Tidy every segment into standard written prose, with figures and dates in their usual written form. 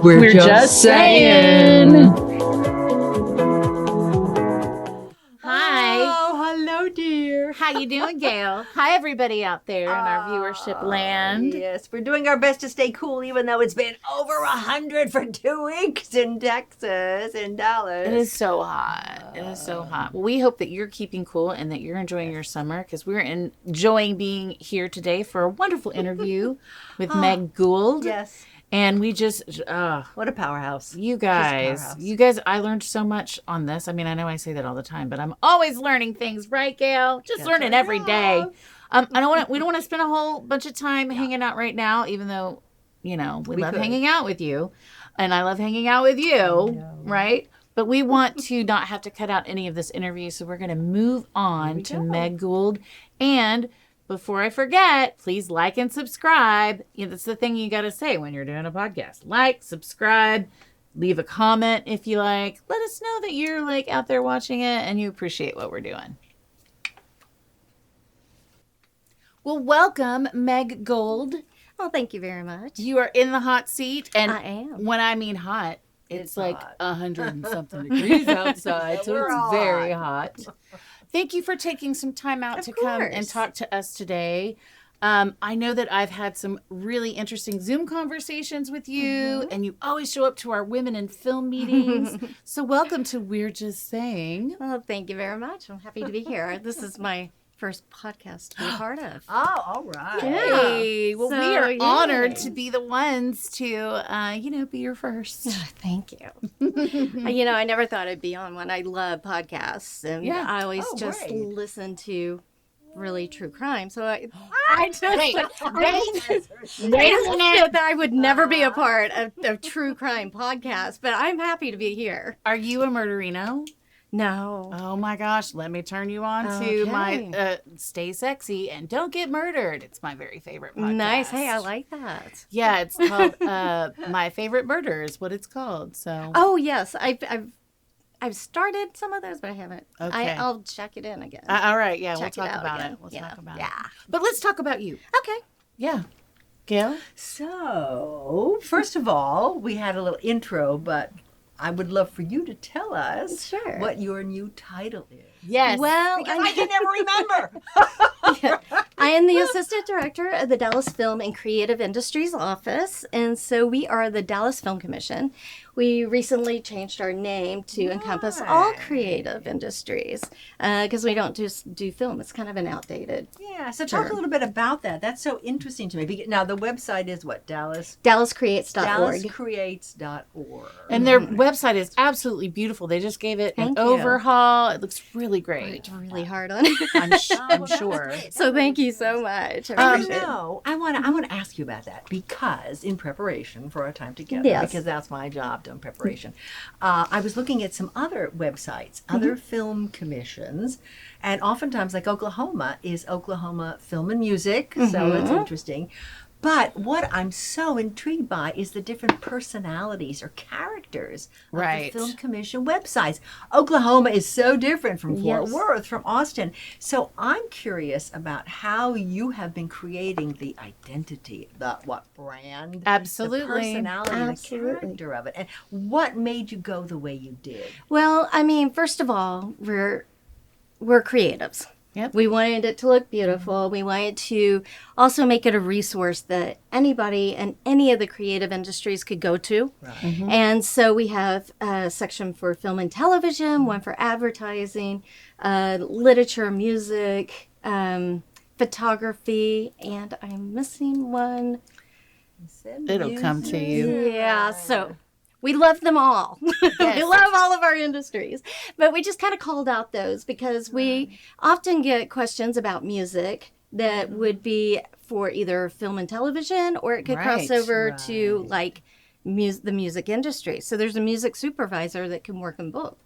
We're just saying. Hi. Oh, hello, dear. How you doing, Gail? Hi, everybody out there in our viewership land. Yes, we're doing our best to stay cool, even though it's been over 100 for 2 weeks in Texas, in Dallas. It is so hot. It is so hot. Well, we hope that you're keeping cool and that you're enjoying your summer, because we're enjoying being here today for a wonderful interview with Meg Gould. Yes. And we just, What a powerhouse. you guys, I learned so much on this. I mean, I know I say that all the time, but I'm always learning things, right, Gail? Just learning every day. We don't want to spend a whole bunch of time hanging out right now, even though, we love hanging out with you, and I love hanging out with you, right? But we want to not have to cut out any of this interview, so we're going to move on to Meg Gould. And before I forget, please like and subscribe. That's the thing you got to say when you're doing a podcast. Like, subscribe, leave a comment if you like. Let us know that you're out there watching it and you appreciate what we're doing. Well, welcome, Meg Gould. Well, thank you very much. You are in the hot seat. And I am. when I mean hot, it's like hot. 100 and something degrees outside, so it's very hot. Thank you for taking some time out to come and talk to us today. I know that I've had some really interesting Zoom conversations with you, and you always show up to our women in film meetings. So welcome to We're Just Saying. Well, thank you very much. I'm happy to be here. This is my first podcast to be a part of. Oh, all right. Hey, well, we are honored to be the ones to, be your first. Thank you. I never thought I'd be on one. I love podcasts, and I always listen to really true crime. So I just wait a minute. I would never be a part of true crime podcast, but I'm happy to be here. Are you a murderino? No. Oh my gosh, let me turn you on to my Stay Sexy and Don't Get Murdered. It's my very favorite podcast. Nice. Hey, I like that. Yeah, it's called My Favorite Murder is what it's called. So. Oh yes, I've started some of those, but I haven't. Okay. I'll check it in again. All right, yeah, Check we'll it talk out about again. it. We'll talk about it. But let's talk about you. Okay. Yeah. Gail? So, first of all, we had a little intro, but I would love for you to tell us what your new title is. Yes. Well, because I can never remember. I am the Assistant Director of the Dallas Film and Creative Industries Office, and so we are the Dallas Film Commission. We recently changed our name to encompass all creative industries because we don't just do film. It's kind of an outdated so talk a little bit about that. That's so interesting to me. Now, the website is what? DallasCreates.org. DallasCreates.org. And their website is absolutely beautiful. They just gave it an overhaul. It looks really great. Worked really hard on it. I'm sure. So thank you so much. I want to ask you about that because in preparation for our time together, because that's my job, doing preparation, I was looking at some other websites, other film commissions, and oftentimes, like Oklahoma, is Oklahoma Film and Music, so it's interesting. But what I'm so intrigued by is the different personalities or characters of the Film Commission websites. Oklahoma is so different from Fort Worth, from Austin. So I'm curious about how you have been creating the identity, the brand, absolutely, the personality, the character of it, and what made you go the way you did. Well, I mean, first of all, we're creatives. Yep. We wanted it to look beautiful. We wanted to also make it a resource that anybody in any of the creative industries could go to. Right. And so we have a section for film and television, one for advertising, literature, music, photography, and I'm missing one. It'll come to you. Yeah, so we love them all. We love all of our industries. But we just kind of called out those because we often get questions about music that would be for either film and television, or it could cross over to like the music industry. So there's a music supervisor that can work in both.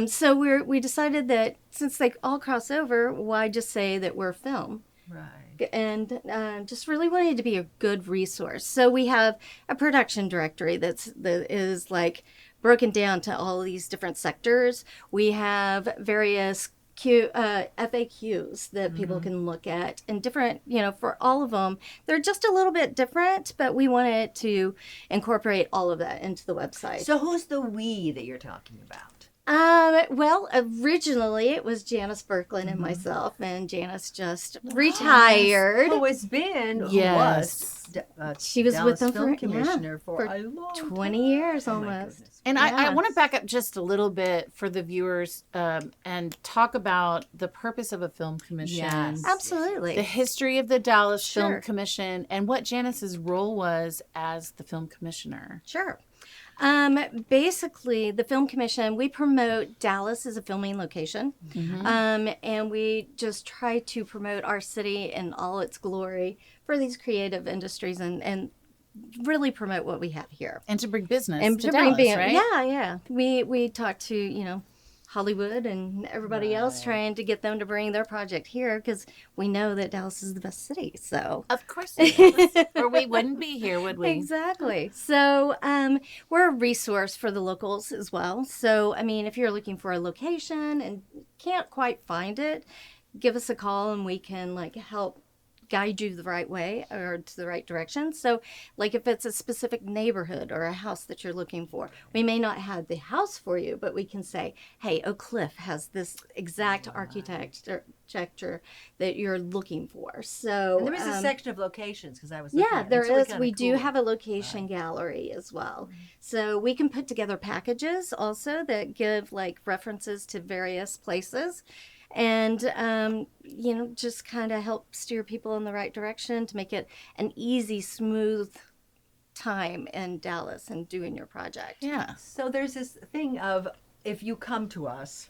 So we decided that since they all cross over, why just say that we're film? Right. And just really wanted to be a good resource. So we have a production directory that is like broken down to all these different sectors. We have various FAQs that people can look at, and different, for all of them. They're just a little bit different, but we wanted to incorporate all of that into the website. So who's the we that you're talking about? Well, originally it was Janice Berkland and myself, and Janice just retired. Who has been, Yes. who was, She was Dallas with them film for commissioner for for a long 20 time. years Oh, my almost. goodness. And I want to Yes. back up just a little bit for the viewers and talk about the purpose of a film commission, Yes. Absolutely. the history of the Dallas Sure. Film Commission, and what Janice's role was as the film commissioner. Sure. Basically, the Film Commission, we promote Dallas as a filming location. And we just try to promote our city in all its glory for these creative industries and really promote what we have here. And to bring business And to bring Dallas, right? Yeah. We talk to, Hollywood and everybody else, trying to get them to bring their project here, because we know that Dallas is the best city. So Of course it is. Or we wouldn't be here, would we? exactly. So we're a resource for the locals as well. So if you're looking for a location and can't quite find it, give us a call and we can help guide you the right way or to the right direction. So if it's a specific neighborhood or a house that you're looking for, we may not have the house for you, but we can say, hey, Oak Cliff has this exact architecture that you're looking for. So And there is a section of locations, because I was looking yeah, at it. there It's really is. kinda We do cool. have a location gallery as well. So we can put together packages also that give references to various places, and just kind of help steer people in the right direction to make it an easy, smooth time in Dallas and doing your project. Yeah. So there's this thing of, if you come to us,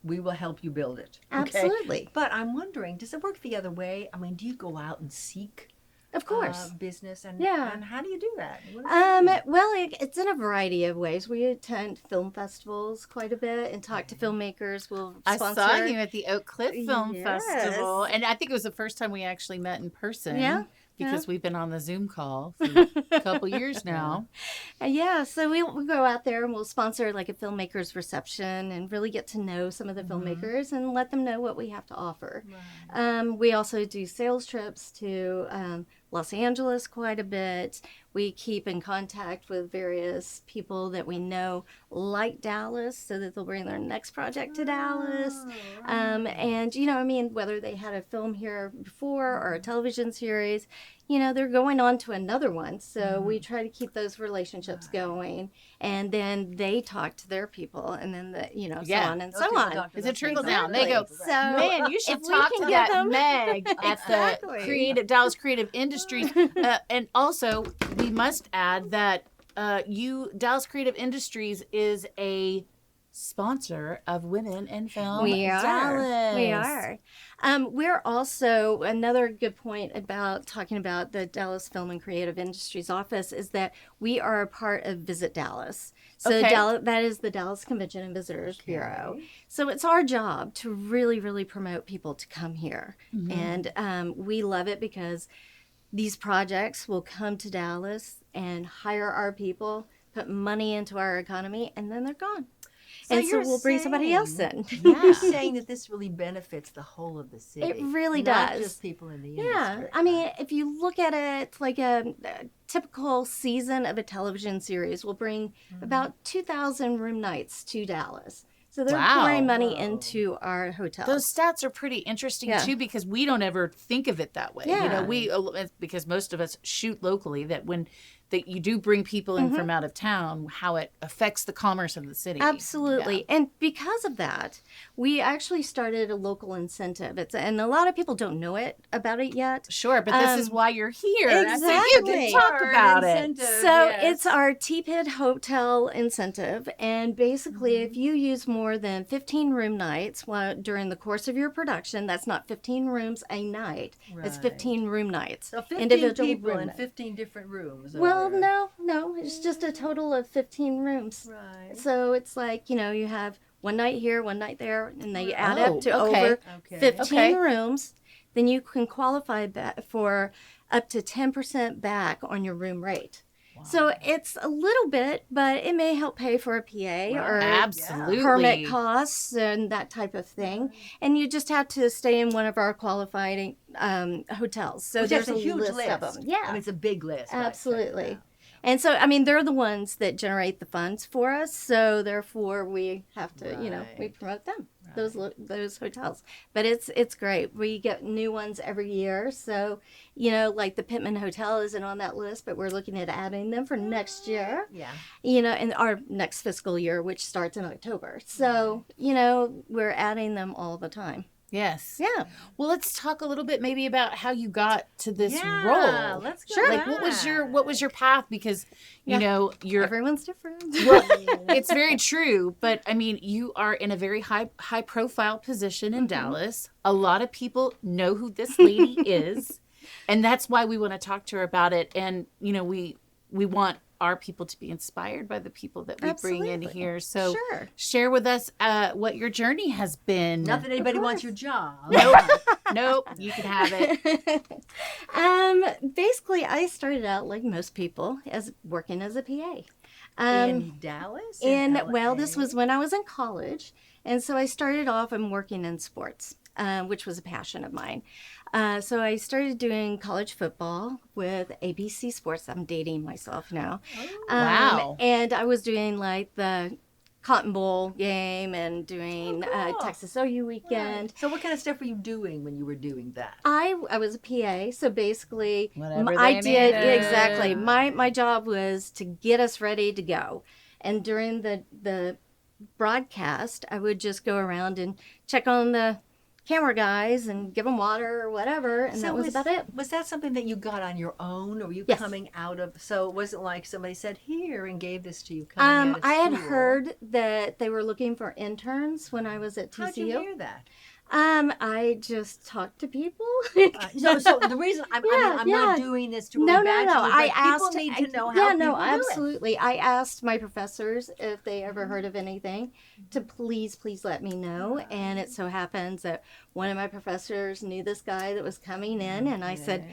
we will help you build it. Okay? Absolutely. But I'm wondering, does it work the other way? Do you go out and seek Of course. business? And, Yeah. and how do you do that? What does that mean? Well, it's in a variety of ways. We attend film festivals quite a bit and talk to filmmakers. We'll I sponsor. saw you at the Oak Cliff Film Yes. Festival, and I think it was the first time we actually met in person. Yeah, Because we've been on the Zoom call for a couple years now. Yeah, so we'll go out there and we'll sponsor a filmmaker's reception and really get to know some of the filmmakers and let them know what we have to offer. We also do sales trips to Los Angeles quite a bit. We keep in contact with various people that we know like Dallas, so that they'll bring their next project to Dallas. And whether they had a film here before or a television series, they're going on to another one. So we try to keep those relationships going, and then they talk to their people, and then so on and so on. It's a trickle down. They go, So man, you should if we talk can to get that them- Meg at Exactly. the Dallas Creative Industries. And also, we must add that Dallas Creative Industries is a sponsor of Women in Film We are. Dallas. We are. We're also, another good point about talking about the Dallas Film and Creative Industries office is that we are a part of Visit Dallas. So Okay. that is the Dallas Convention and Visitors Bureau. So it's our job to really, really promote people to come here. And we love it because these projects will come to Dallas and hire our people, put money into our economy, and then they're gone. So you're we'll bring somebody else in. You're saying that this really benefits the whole of the city. It really not does. just people in the Yeah, industry. if you look at it like a typical season of a television series, will bring about 2,000 room nights to Dallas. So they're Wow. pouring money into our hotels. Those stats are pretty interesting Yeah. too, because we don't ever think of it that way. Yeah. Because most of us shoot locally, that you do bring people in from out of town, how it affects the commerce of the city. Absolutely. And because of that, we actually started a local incentive. And a lot of people don't know about it yet. Sure, but this is why you're here. So you Exactly. can talk about it. So it's our T-Pit Hotel incentive. And basically, if you use more than 15 room nights during the course of your production, that's not 15 rooms a night. It's Right. 15 room nights. So 15 individual people room in nights. 15 different rooms. Well, or- no. It's just a total of 15 rooms. Right. So it's you have one night here, one night there, and they add Oh, up to okay. over Okay. 15 Okay. rooms. Then you can qualify for up to 10% back on your room rate. So it's a little bit, but it may help pay for a PA or Absolutely. permit costs and that type of thing. And you just have to stay in one of our qualified hotels. So Which there's is a huge list list. of them. Yeah, I mean, it's a big list. right? absolutely. And so, I mean, they're the ones that generate the funds for us. So therefore, we have to, we promote them, those hotels. But it's great. We get new ones every year. So, like the Pittman Hotel isn't on that list, but we're looking at adding them for next year. Yeah. In our next fiscal year, which starts in October. So, we're adding them all the time. Yes. Yeah. Well, let's talk a little bit maybe about how you got to this role. Let's go. Sure. Like, what was your path? Because you're everyone's different. well, it's very true. But I mean, you are in a very high profile position in Dallas. A lot of people know who this lady is, and that's why we want to talk to her about it. And we want our people to be inspired by the people that we bring in here. So share with us what your journey has been. Not that anybody wants your job. Nope, you can have it. Basically, I started out like most people as working as a PA. In Dallas? This was when I was in college. And so I started off working in sports, which was a passion of mine. So I started doing college football with ABC Sports. I'm dating myself now. Wow. And I was doing like the Cotton Bowl game and doing Texas OU weekend. Right. So what kind of stuff were you doing when you were doing that? I was a PA, so basically Whatever I they did needed. exactly. My job was to get us ready to go. And during the broadcast, I would just go around and check on the camera guys and give them water or whatever, and that was about it. Was that something that you got on your own, or were you coming out of? So it wasn't like somebody said here and gave this to you. Coming out of I had school. heard that they were looking for interns when I was at TCU. How'd you hear that? I just talked to people. So the reason I'm not doing this to no. I asked. People need to know how people do it. Absolutely. I asked my professors if they ever heard of anything to please let me know. And it so happens that one of my professors knew this guy that was coming in, and I said,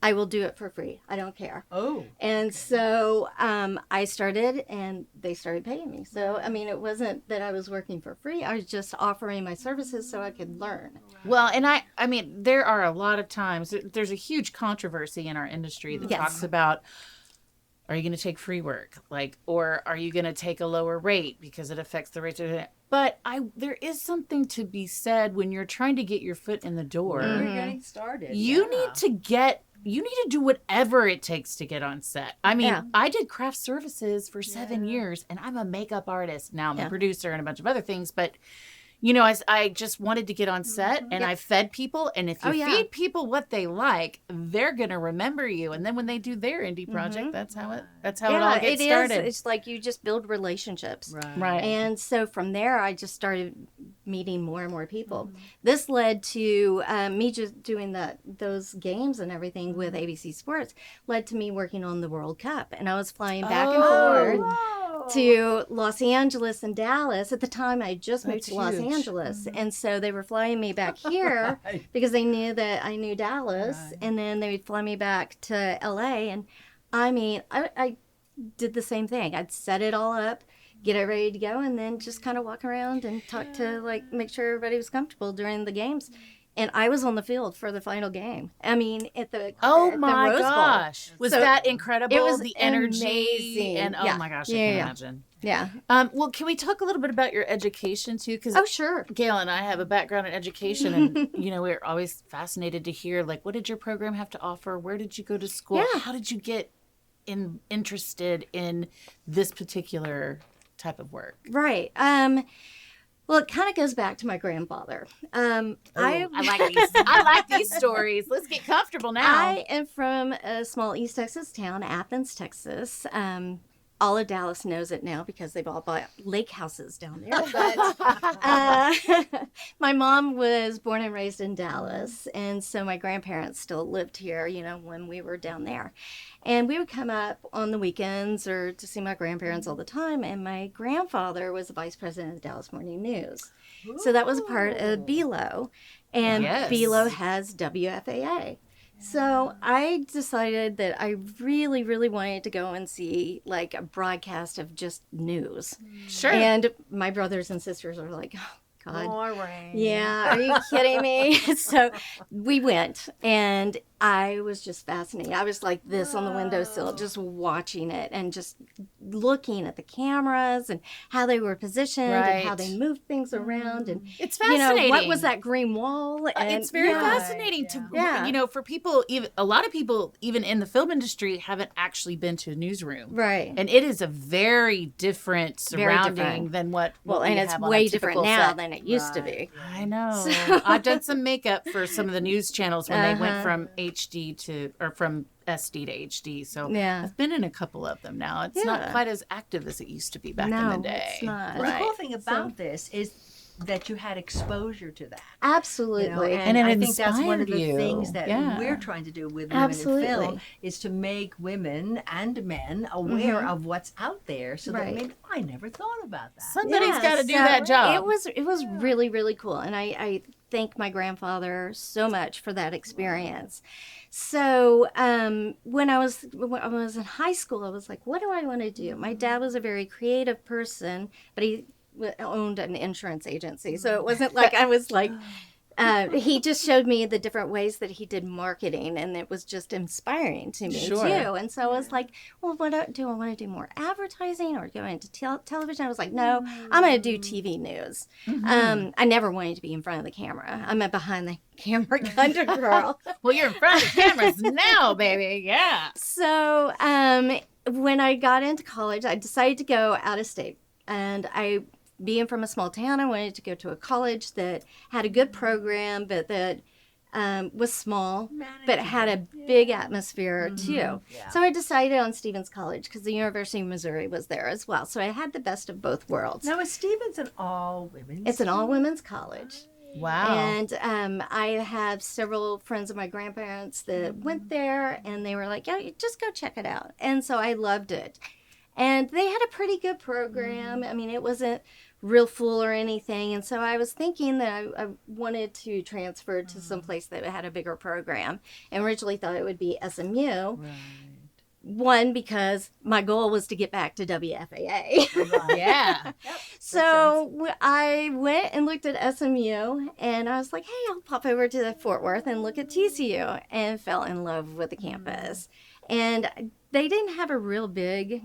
I will do it for free. I don't care. Oh. And so I started, and they started paying me. So, I mean, it wasn't that I was working for free. I was just offering my services so I could learn. Well, and I mean, there are a lot of times, there's a huge controversy in our industry that talks about, are you going to take free work? Or are you going to take a lower rate because it affects the rate of it? But there is something to be said when you're trying to get your foot in the door. You're getting started. You need to do whatever it takes to get on set. I mean, I did craft services for 7 years, and I'm a makeup artist. Now I'm a producer and a bunch of other things, but I just wanted to get on set, and I fed people. And if you feed people what they like, they're going to remember you. And then when they do their indie project, that's how it all gets started. It's like you just build relationships. Right. And so from there, I just started meeting more and more people. This led to me just doing those games and everything with ABC Sports, led to me working on the World Cup. And I was flying back and forth to Los Angeles and Dallas. At the time, I had just moved to Los Angeles. And so they were flying me back here because they knew that I knew Dallas. And then they would fly me back to LA. And I mean, I did the same thing. I'd set it all up, get it ready to go, and then just kind of walk around and talk to, make sure everybody was comfortable during the games. And I was on the field for the final game. I mean, at the Oh at my the Rose Bowl. gosh. Was that incredible? It was the energy amazing. and oh my gosh, I can imagine. Yeah. Well, can we talk a little bit about your education too? Because sure. Gail and I have a background in education, and we're always fascinated to hear what did your program have to offer? Where did you go to school? Yeah. How did you get interested in this particular type of work? Right. Well, it kind of goes back to my grandfather. I like these stories. Let's get comfortable now. I am from a small East Texas town, Athens, Texas. All of Dallas knows it now because they've all bought lake houses down there. But my mom was born and raised in Dallas, and so my grandparents still lived here, when we were down there. And we would come up on the weekends or to see my grandparents all the time, and my grandfather was the vice president of the Dallas Morning News. Ooh. So that was a part of BELO, and BELO has WFAA. So I decided that I really, really wanted to go and see like a broadcast of just news. Sure. And my brothers and sisters are like, oh, God. Boring. Yeah, are you kidding me? So we went, and I was just fascinated. I was like this on the windowsill, just watching it and just looking at the cameras and how they were positioned and how they moved things around. And it's fascinating. what was that green wall? And it's very fascinating to, for people, even a lot of people, even in the film industry, haven't actually been to a newsroom. Right. And it is a very different surrounding than what and it's way different now than it used to be. I know. I've done some makeup for some of the news channels when they went from HD from SD to HD. So I've been in a couple of them now. It's not quite as active as it used to be back in the day. It's not. Well, the cool thing about this is that you had exposure to that. Absolutely. And it I think that's one of the inspired things that you. we're trying to do with women in film is to make women and men aware of what's out there so that maybe I never thought about that. Somebody's got to do that job. It was really, really cool. And I thank my grandfather so much for that experience. So when I was in high school, I was like, what do I want to do? My dad was a very creative person, but he owned an insurance agency. So it wasn't like I was like, he just showed me the different ways that he did marketing, and it was just inspiring to me too. And so I was like, well, what do I want to do? More advertising or go into television? I was like, no, I'm going to do TV news. I never wanted to be in front of the camera. I'm a behind the camera kind of girl. Well, you're in front of the cameras now, baby. Yeah. So when I got into college, I decided to go out of state, and being from a small town, I wanted to go to a college that had a good program, but that was small, but had a big atmosphere too. Yeah. So I decided on Stevens College because the University of Missouri was there as well. So I had the best of both worlds. Now, is Stevens an all-women's? It's an all-women's college. Wow. And I have several friends of my grandparents that went there, and they were like, yeah, just go check it out. And so I loved it. And they had a pretty good program. I mean, it wasn't real full or anything. And so I was thinking that I wanted to transfer to some place that had a bigger program, and originally thought it would be SMU. Right. One, because my goal was to get back to WFAA. Yeah. So I went and looked at SMU, and I was like, hey, I'll pop over to Fort Worth and look at TCU, and fell in love with the campus. And they didn't have a real big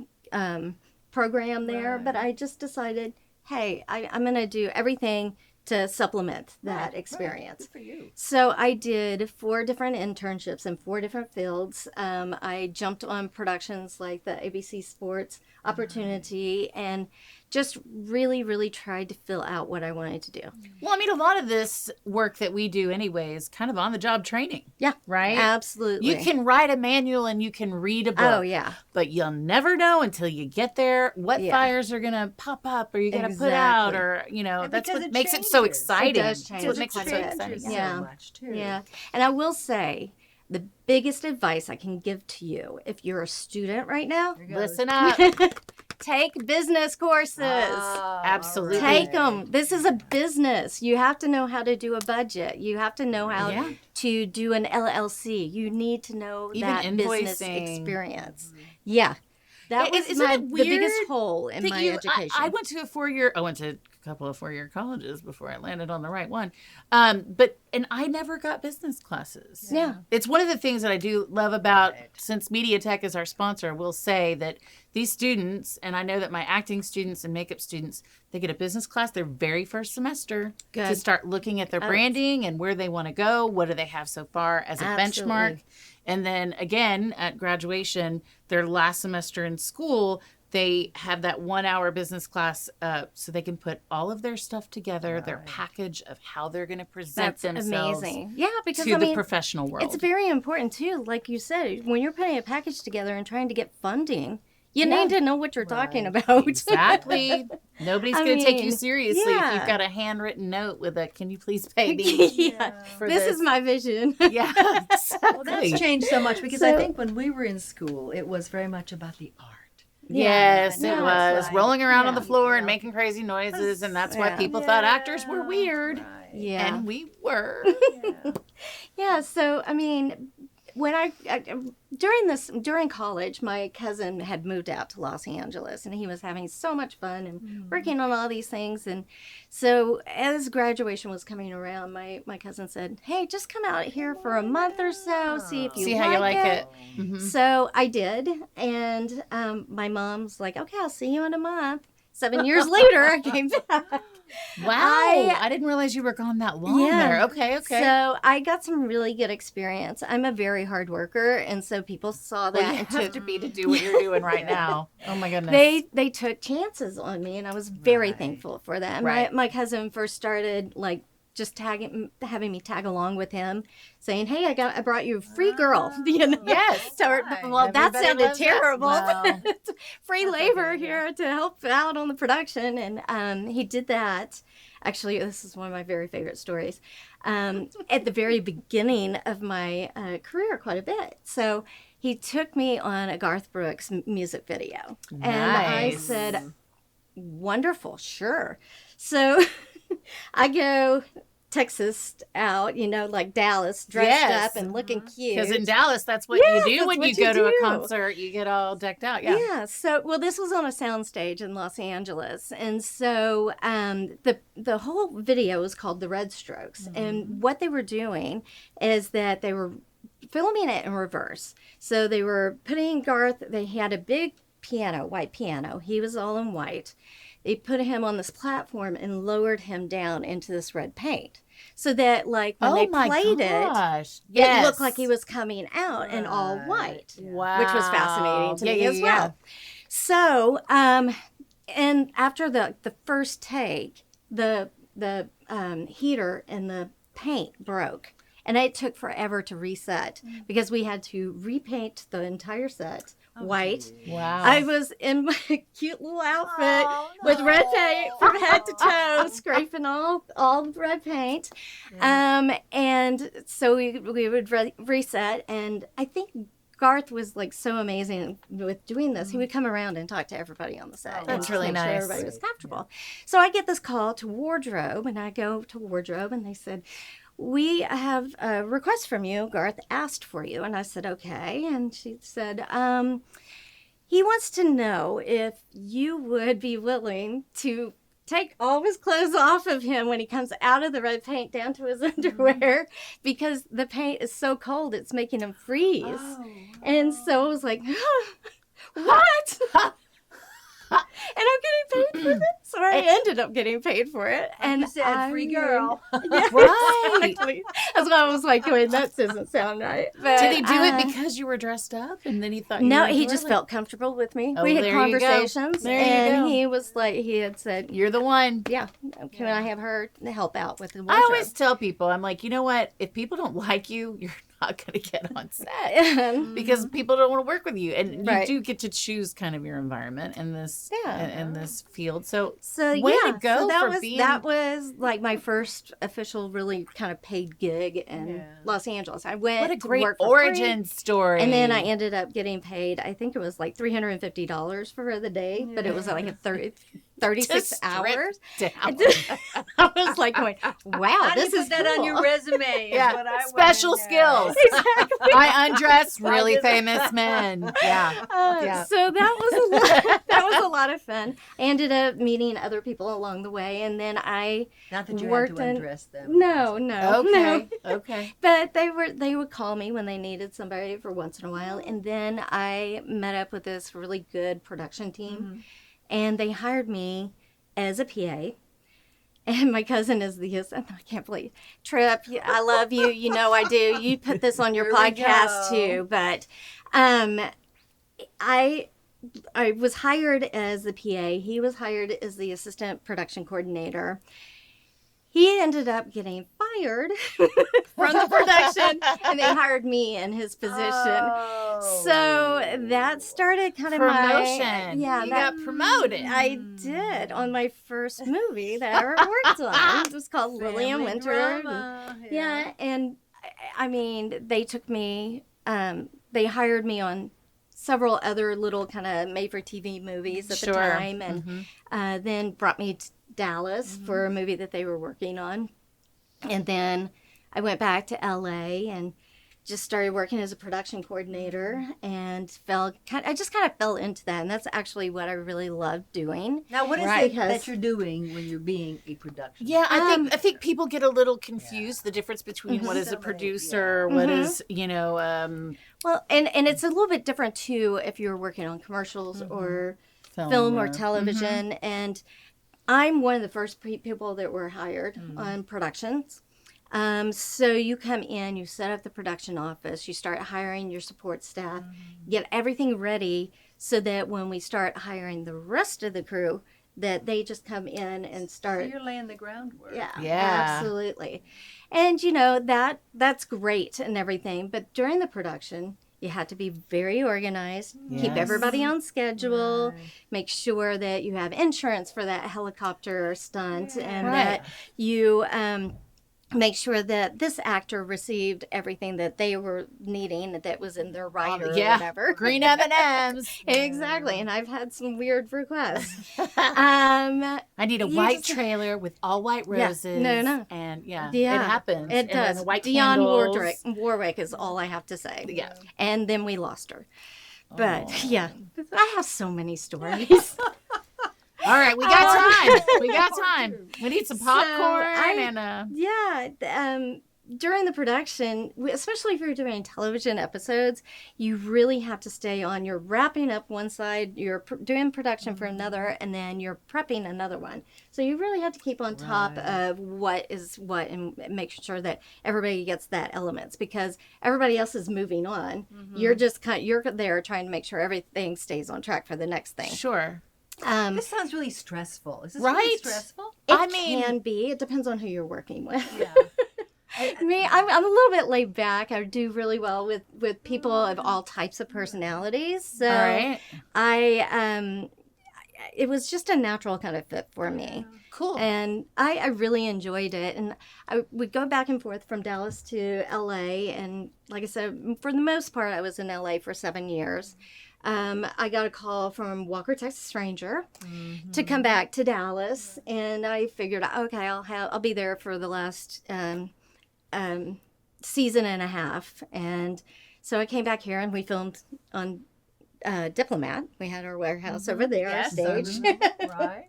program there, but I just decided, hey, I'm going to do everything to supplement that experience. Good for you. So I did 4 different internships in 4 different fields. I jumped on productions like the ABC Sports Opportunity, and just really, really tried to fill out what I wanted to do. Well, I mean, a lot of this work that we do anyway is kind of on-the-job training. Yeah. Right? Absolutely. You can write a manual and you can read a book. Oh, yeah. But you'll never know until you get there what fires are going to pop up or you're going to put out, or, that's what makes it so exciting. It does change. That's what makes it so exciting. Yeah. So much, too. Yeah. And I will say, the biggest advice I can give to you, if you're a student right now, listen up. Take business courses. Absolutely. Take them. This is a business. You have to know how to do a budget. You have to know how to do an LLC. You need to know that business experience. Yeah. That was the biggest hole in my education. I went to a couple of 4-year colleges before I landed on the right one. And I never got business classes. Yeah. It's one of the things that I do love about, since Media Tech is our sponsor, we'll say that these students, and I know that my acting students and makeup students, they get a business class their very first semester to start looking at their branding and where they want to go. What do they have so far as a benchmark? And then again, at graduation, their last semester in school, they have that 1-hour business class so they can put all of their stuff together, their package of how they're going to present themselves because to the professional world. It's very important, too. Like you said, when you're putting a package together and trying to get funding, you need to know what you're talking about. Exactly. Nobody's going to take you seriously if you've got a handwritten note with a, can you please pay me for this? This is my vision. Yeah, exactly. Well, that's changed so much because I think when we were in school, it was very much about the art. Yes, it was. Rolling around on the floor and making crazy noises, and that's why people thought actors were weird. Right. Yeah. And we were. So, I mean, when during college, my cousin had moved out to Los Angeles, and he was having so much fun and working on all these things. And so as graduation was coming around, my cousin said, "Hey, just come out here for a month or so, see if you See how you like it. Mm-hmm. So I did, and my mom's like, "Okay, I'll see you in a month." 7 years later, I came back. Wow. I didn't realize you were gone that long there. Okay. So I got some really good experience. I'm a very hard worker, and so people saw that. Well, you have to be to do what you're doing right now. Oh, my goodness. They took chances on me, and I was very thankful for that. Right. My cousin first started, like, just having me tag along with him, saying, "Hey, I brought you a free girl." You know? Yes. Well, that Everybody sounded loves that terrible. smell. Free labor here to help out on the production, and he did that. Actually, this is one of my very favorite stories. At the very beginning of my career, quite a bit. So he took me on a Garth Brooks music video, and I Nice. said, "Wonderful, sure." So I go Texas out, like Dallas, dressed up and looking cute. Because in Dallas, that's what you do that's when what you go to a do. concert. You get all decked out. Yeah. Yeah. So, well, this was on a soundstage in Los Angeles, and so the whole video was called "The Red Strokes," and what they were doing is that they were filming it in reverse. So they were putting Garth. They had a big piano, white piano. He was all in white. They put him on this platform and lowered him down into this red paint, so that like when they played it looked like he was coming out in all white, Wow. which was fascinating to me as well. So, and after the first take, the heater and the paint broke. And it took forever to reset because we had to repaint the entire set white. Wow. I was in my cute little outfit with red paint from head to toe, scraping all the red paint. And so we would reset. And I think Garth was like so amazing with doing this. He would come around and talk to everybody on the set. That's and really make sure nice. everybody was comfortable. So I get this call to wardrobe, and I go to wardrobe, and they said, "We have a request from you. Garth asked for you." And I said, "Okay." And she said, "He wants to know if you would be willing to take all his clothes off of him when he comes out of the red paint down to his underwear because the paint is so cold it's making him freeze." And so I was like, "What?" And I'm getting paid for this, or I ended up getting paid for it. And you said, "Free girl." Yeah, Right. exactly. That's why I was like, "Wait, that doesn't sound right." But, Did he do it because you were dressed up and then he thought you no, were he just twirling? felt comfortable with me. Oh, We had there you go. conversations, There you and go. he was like, he had said, You're the one. "Yeah, can I have her help out with the I wardrobe?" always tell people, I'm like, you know what? If people don't like you, you're not going to get on set And because people don't want to work with you, and you Right. do get to choose kind of your environment in this in this field. So So way yeah, to go so for that was like my first official, really kind of paid gig in Los Angeles. I went what a to great work for free, origin story. and then I ended up getting paid. I think it was like $350 for the day, but it was like 36 To strip hours. down. I was like going, "Wow, How do this you is put that on your cool." resume? is Yeah, what I special wanna know. skills. I undress really famous men. Yeah. Yeah. So that was a lot. That was a lot of fun. I ended up meeting other people along the way, and then I Not that you worked had to in. undress them. No. Okay. Okay. But they would call me when they needed somebody for once in a while, and then I met up with this really good production team, and they hired me as a PA. And my cousin is I can't believe, Trip, I love you. You know I do. You put this on your Here we podcast go. too. But I was hired as the PA. He was hired as the assistant production coordinator. He ended up getting fired from the production, and they hired me in his position. Oh. So that started kind of Promotion. my You got promoted. I did on my first movie that I ever worked on. It was called Lily and Family Winter. drama, Yeah, and I mean, they took me. They hired me on several other little kind of made-for-TV movies at the time, and then brought me to Dallas for a movie that they were working on. And then I went back to LA and just started working as a production coordinator and I just kind of fell into that. And that's actually what I really love doing. Now, what is Right. it that you're doing when you're being a production? Yeah, I think people get a little confused the difference between what is So a many, producer, what is Well, and it's a little bit different too if you're working on commercials or film or television. And I'm one of the first people that were hired on productions. So you come in, you set up the production office, you start hiring your support staff, get everything ready so that when we start hiring the rest of the crew, that they just come in and start. So you're laying the groundwork. Yeah, absolutely. And that's great and everything, but during the production, you had to be very organized, keep everybody on schedule, make sure that you have insurance for that helicopter stunt, and that you make sure that this actor received everything that they were needing that was in their writer or whatever. Green M&Ms. Exactly. And I've had some weird requests. I need a white trailer with all white roses. No. And it happens. It does. White Dionne Warwick is all I have to say. Yeah. And then we lost her. But I have so many stories. All right, we got time. We need some popcorn during the production, especially if you're doing television episodes, you really have to stay on. You're wrapping up one side, you're doing production for another, and then you're prepping another one. So you really have to keep on top of what is what and make sure that everybody gets that elements, because everybody else is moving on. You're just you're there trying to make sure everything stays on track for the next thing. Sure. This sounds really stressful. Is this right? really stressful? It can be. It depends on who you're working with. Yeah. I'm a little bit laid back. I do really well with people of all types of personalities. So it was just a natural kind of fit for me. Cool. And I really enjoyed it. And I would go back and forth from Dallas to LA. And like I said, for the most part, I was in LA for 7 years. I got a call from Walker, Texas Ranger to come back to Dallas, and I figured, okay, I'll be there for the last season and a half, and so I came back here and we filmed on Diplomat. We had our warehouse over there, our stage. Right.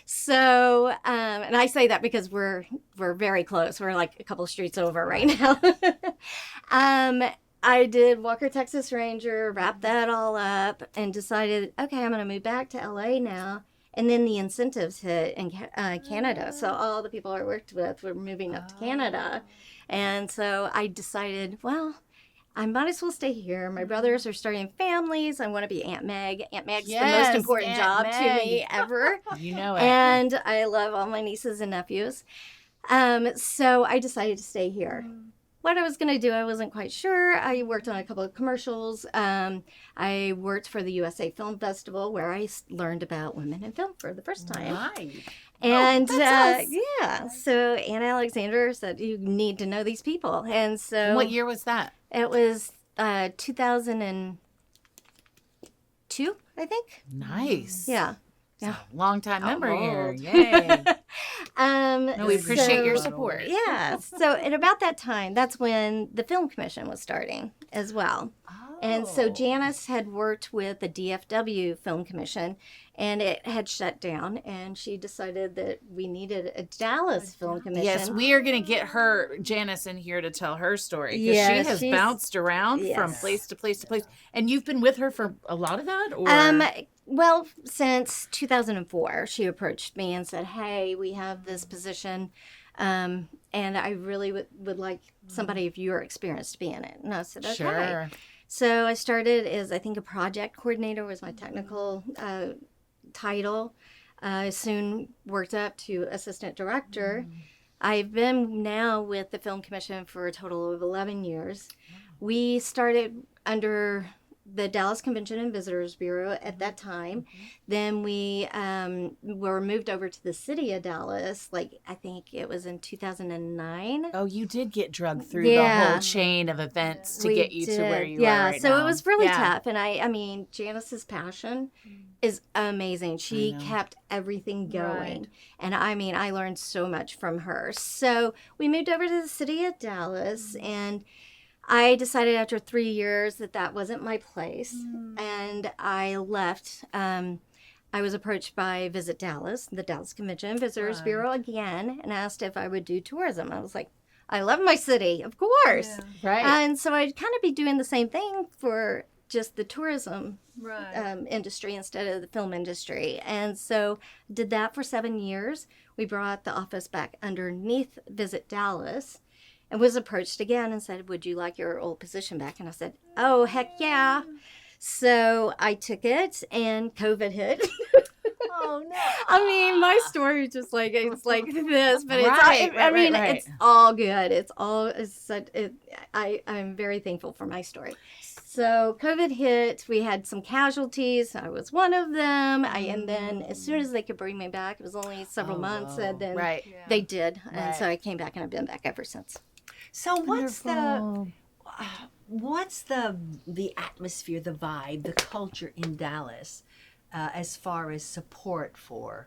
So, and I say that because we're very close. We're like a couple of streets over right now. I did Walker, Texas Ranger, wrapped that all up, and decided, okay, I'm going to move back to LA now. And then the incentives hit in Canada. So all the people I worked with were moving up to Canada. And so I decided, well, I might as well stay here. My brothers are starting families. I want to be Aunt Meg. Aunt Meg's the most important job to me ever. You know it. And I love all my nieces and nephews. So I decided to stay here. What I was going to do, I wasn't quite sure. I worked on a couple of commercials. I worked for the USA Film Festival, where I learned about women in film for the first time. Right. And so Anna Alexander said, you need to know these people. And so what year was that? It was 2002, I think. Nice. Yeah. Yeah. Long time member here. Yay. We appreciate your support. Yeah. So at about that time, that's when the Film Commission was starting as well. And so Janice had worked with the DFW Film Commission, and it had shut down, and she decided that we needed a Dallas Film Commission. Yes, we are going to get Janice in here to tell her story, because she has bounced around from place to place to place. And you've been with her for a lot of that? Or? Well, since 2004, she approached me and said, hey, we have this position, and I really would like somebody of your experience to be in it. And I said, okay. Sure. So I started as, I think, a project coordinator was my technical title. I soon worked up to assistant director. I've been now with the Film Commission for a total of 11 years. We started under the Dallas Convention and Visitors Bureau at that time. Then we were moved over to the city of Dallas, I think it was in 2009. Oh, you did get drugged through the whole chain of events to get you to where you are right now. now. It was really tough. And I mean, Janice's passion is amazing. She kept everything going. Right. And I mean, I learned so much from her. So we moved over to the city of Dallas, and I decided after 3 years that wasn't my place, and I left. I was approached by Visit Dallas, the Dallas Convention and Visitors Bureau again, and asked if I would do tourism. I was like, I love my city, of course. Yeah. Right. And so I'd kind of be doing the same thing for just the tourism industry instead of the film industry. And so did that for 7 years. We brought the office back underneath Visit Dallas and was approached again and said, would you like your old position back? And I said, oh, heck yeah. So I took it and COVID hit. Oh no! I mean, my story is just like it's like this, but Right, it's all good. I'm very thankful for my story. So COVID hit. We had some casualties. I was one of them. And then as soon as they could bring me back, it was only several months, and then they did. And so I came back, and I've been back ever since. So what's the atmosphere, the vibe, the culture in Dallas as far as support for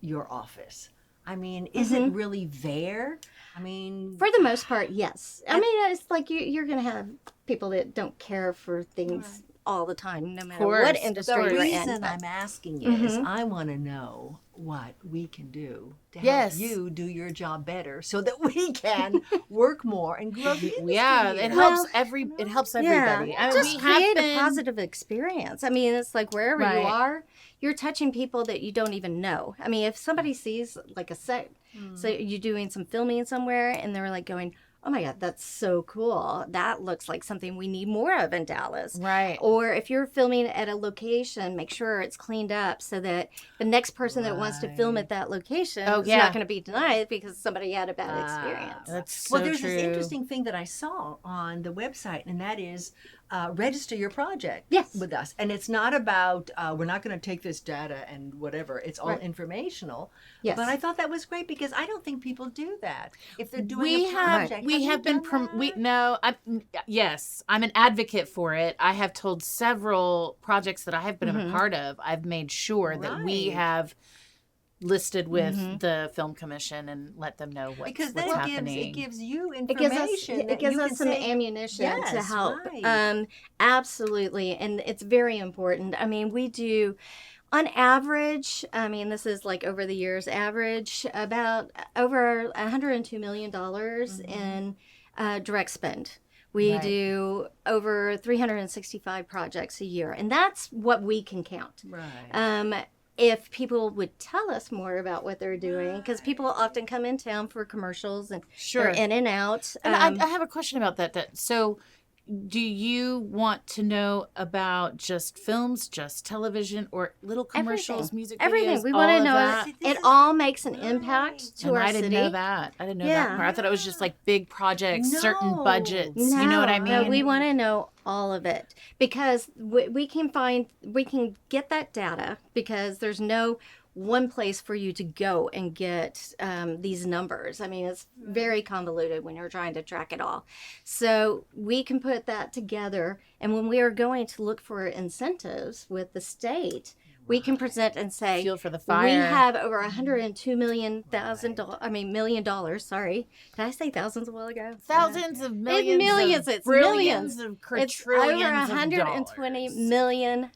your office? I mean, is it really there? I mean, for the most part, yes. I mean, it's like you're going to have people that don't care for things all the time, no matter what industry you're in. The reason I'm asking is I want to know what we can do to help you do your job better so that we can work more and grow the industry. Yeah, it helps everybody. Yeah, just create a positive experience. I mean, it's like wherever you are, you're touching people that you don't even know. I mean, if somebody sees like a set, so you're doing some filming somewhere and they're like going, oh my God, that's so cool. That looks like something we need more of in Dallas. Right. Or if you're filming at a location, make sure it's cleaned up so that the next person that wants to film at that location is not going to be denied because somebody had a bad experience. That's so there's true. this interesting thing that I saw on the website, and that is register your project with us. And it's not about, we're not going to take this data and whatever. It's all informational. Yes. But I thought that was great because I don't think people do that. If they're doing a project. Yes, I'm an advocate for it. I have told several projects that I have been a part of. I've made sure that we have listed with the film commission and let them know what's happening. It gives you information. It gives us some ammunition to help. Right. Absolutely. And it's very important. I mean, we do, on average, I mean, this is like over the years, average about over $102 million in direct spend. We do over 365 projects a year, and that's what we can count. Right. If people would tell us more about what they're doing, because people often come in town for commercials and they're in and out. And I have a question about that. So do you want to know about just films, just television, or little commercials, music videos? Everything. We want to know. It all makes an impact to our city. I didn't know that. I didn't know that part. I thought it was just like big projects, certain budgets. No, you know what I mean? No, we want to know all of it because we can get that data because there's no one place for you to go and get these numbers. I mean, it's very convoluted when you're trying to track it all. So we can put that together. And when we are going to look for incentives with the state, we can present and say, Fuel for the fire. We have over $102 million. Sorry, did I say thousands a while ago? Thousands of millions. It's millions of It's trillions over $120 million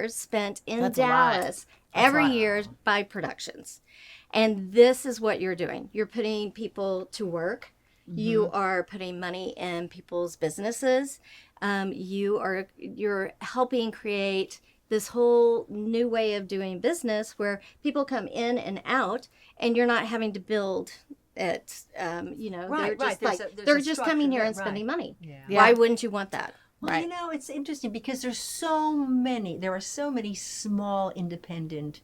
spent in Dallas every year by productions. And this is what you're doing. You're putting people to work. You are putting money in people's businesses. You're helping create this whole new way of doing business where people come in and out and you're not having to build it. They're just coming here and spending money. Yeah. Why wouldn't you want that? Well, it's interesting because there are so many small independent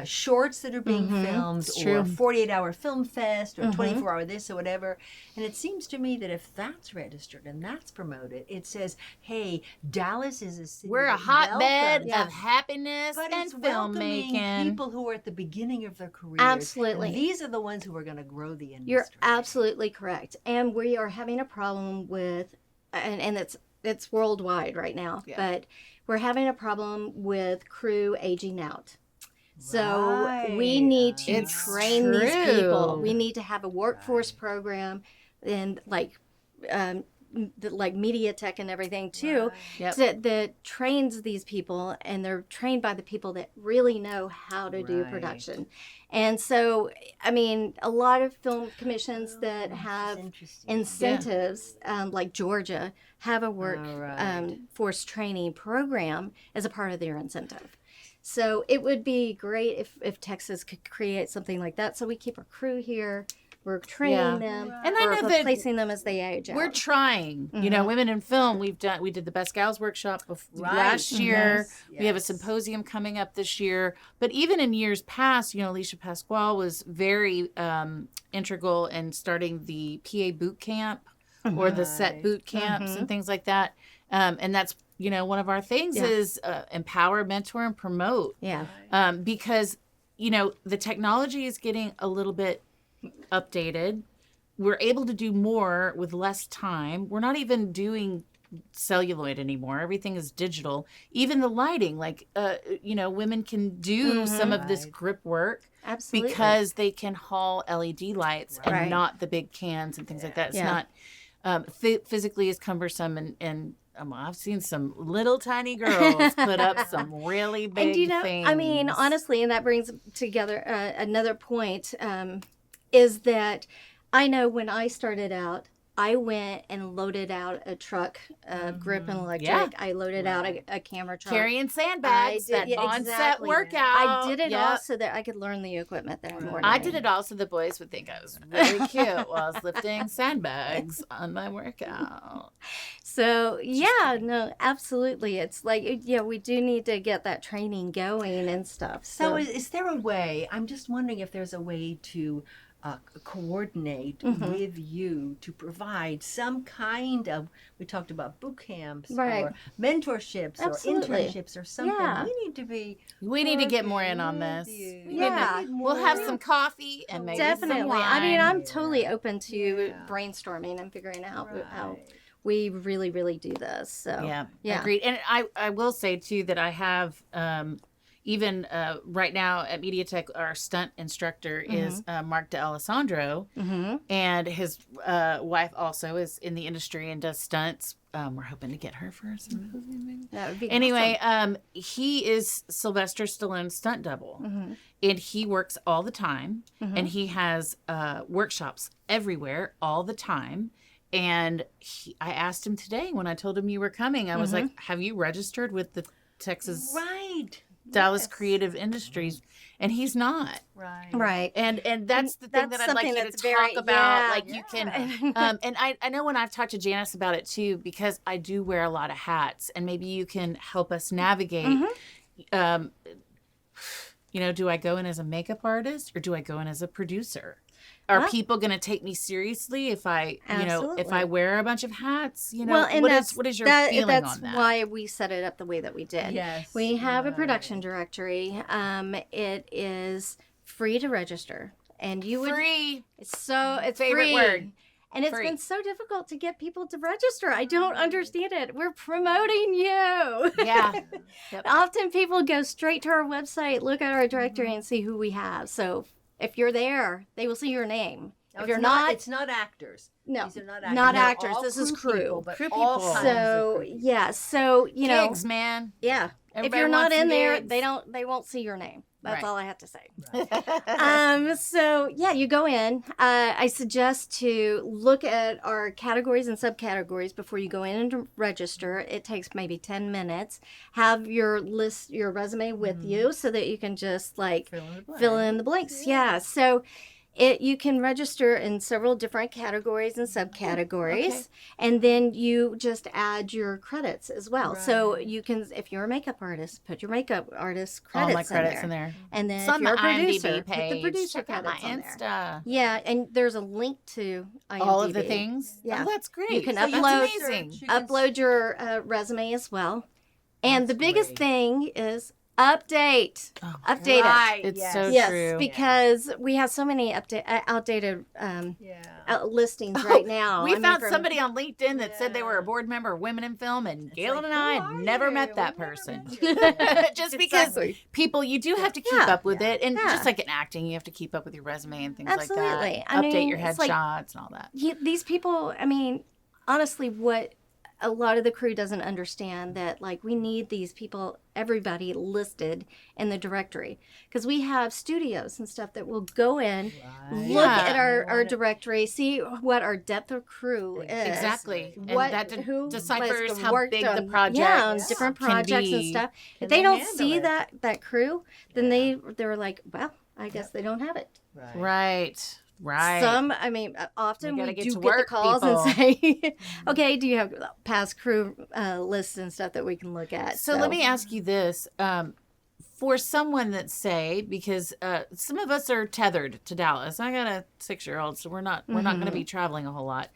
shorts that are being filmed, or a 48-hour film fest, or 24-hour this or whatever. And it seems to me that if that's registered and that's promoted, it says, hey, Dallas is a city. We're a hotbed of happiness and filmmaking. People who are at the beginning of their careers. Absolutely. And these are the ones who are going to grow the industry. You're absolutely correct. And we are having a problem with, and it's worldwide right now, but we're having a problem with crew aging out. So we need to train these people. We need to have a workforce program and like media tech and everything too, Right. Yep. that trains these people, and they're trained by the people that really know how to do Right. production. And so, I mean, a lot of film commissions that That's have interesting. incentives, like Georgia, have a All right. workforce training program as a part of their incentive. So it would be great if Texas could create something like that. So we keep our crew here. We're training them, And I we're know that replacing them as they age out. We're trying. You know, Women in Film, we did the Best Gals workshop Right. last year. Yes, We have a yes. symposium coming up this year. But even in years past, you know, Alicia Pasquale was very integral in starting the PA boot camp or the set boot camps and things like that. And that's, you know, one of our things is empower, mentor, and promote. Yeah. Because, you know, the technology is getting a little bit updated. We're able to do more with less time. We're not even doing celluloid anymore. Everything is digital. Even the lighting, like, you know, women can do some of this grip work Absolutely. because they can haul LED lights and Right. not the big cans and things like that. It's Yeah. not physically as cumbersome, and I've seen some little tiny girls put up some really big And you know, things. I mean, honestly, and that brings together another point, is that I know when I started out, I went and loaded out a truck, grip and electric. Yeah. I loaded out a camera truck. carrying sandbags, I that did- yeah, on-set exactly. workout. I did it Yep. all so that I could learn the equipment that I'm ordering. I did it all so the boys would think I was really cute while I was lifting sandbags on my workout. So yeah, no, absolutely. It's like, yeah, we do need to get that training going and stuff. So is there a way, I'm just wondering if there's a way to coordinate with you to provide some kind of, we talked about boot camps Right. or mentorships Absolutely. or internships or something. Yeah. We need to get more in on working this. with you. Yeah. We'll have some coffee and maybe some Definitely. wine. I mean, I'm totally open to Yeah. brainstorming and figuring out how Right. we really, really do this. So Yeah, agreed. And I will say too that I have even right now at MediaTek, our stunt instructor is Mark DeAlessandro, and his wife also is in the industry and does stunts. We're hoping to get her for a symposium. that would be Anyway, he is Sylvester Stallone's stunt double, and he works all the time, and he has workshops everywhere all the time. And I asked him today when I told him you were coming, I was like, have you registered with the Texas Right. Dallas Creative Industries? And he's not. Right. right. And that's the thing That's that I'd like something you to that's talk very- about. yeah, Like you can, and I know when I've talked to Janice about it too, because I do wear a lot of hats, and maybe you can help us navigate. You know, do I go in as a makeup artist or do I go in as a producer? Are people going to take me seriously if I, you know, if I Absolutely. wear a bunch of hats? You know, Well, and what is your feeling that's on that? why we set it up the way that we did. Yes, We have a right. production directory. It is free to register. And you would Free. it's favorite Favorite free. word. And it's Free. been so difficult to get people to register. I don't understand it. We're promoting you. Yeah. Yep. Often people go straight to our website, look at our directory, and see who we have. So if you're there, they will see your name. No, if you're it's not, it's not actors. no, These are not not actors. actors. All This is crew crew. people, but Crew all people. kinds of So crew. yeah, so you know, Gigs, man. yeah. If Everybody you're not wants in some there, gigs. they won't see your name. That's Right. all I have to say. So yeah, you go in. I suggest to look at our categories and subcategories before you go in and register. It takes maybe 10 minutes. Have your resume with you so that you can just like fill in the blanks. Yeah. So you can register in several different categories and subcategories, okay. and then you just add your credits as well. So you can, if you're a makeup artist, put your makeup artist All credits, my credits in there. and then It's if on you're a my producer, IMDb put the page. producer Check out my credits on there. Insta. Yeah, and there's a link to IMDb. All of the things. Yeah. Oh, that's great. You can That's upload- amazing. Upload your resume as well. And the biggest great. thing is update. Oh, Update it. Right, It's yes. so Yes, true. because we have so many outdated Yeah. listings right now. We I mean, found from- somebody on LinkedIn that said they were a board member of Women in Film, and Galen and I had never met that person. Just because Exactly. people, you do have to keep Yeah. up with it. And Yeah. just like in acting, you have to keep up with your resume and things Absolutely. like that. I Update mean, your it's like- headshots and all that. These people, I mean, honestly, what a lot of the crew doesn't understand that like we need these people, everybody listed in the directory, because we have studios and stuff that will go in, look at our directory, see what our depth of crew is. Exactly. What, and that who deciphers has how worked big on, the project on different can projects and be. stuff. Can If they they don't handle see it? that crew, then they're like, well, I guess they don't have it. Right. Some, I mean, often We we gotta get do to get the work, calls people. and say, okay, do you have past crew lists and stuff that we can look at? So let me ask you this. For someone that say, because some of us are tethered to Dallas. I got a 6-year-old, so we're not going to be traveling a whole lot.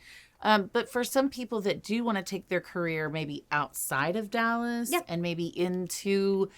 But for some people that do want to take their career maybe outside of Dallas and maybe into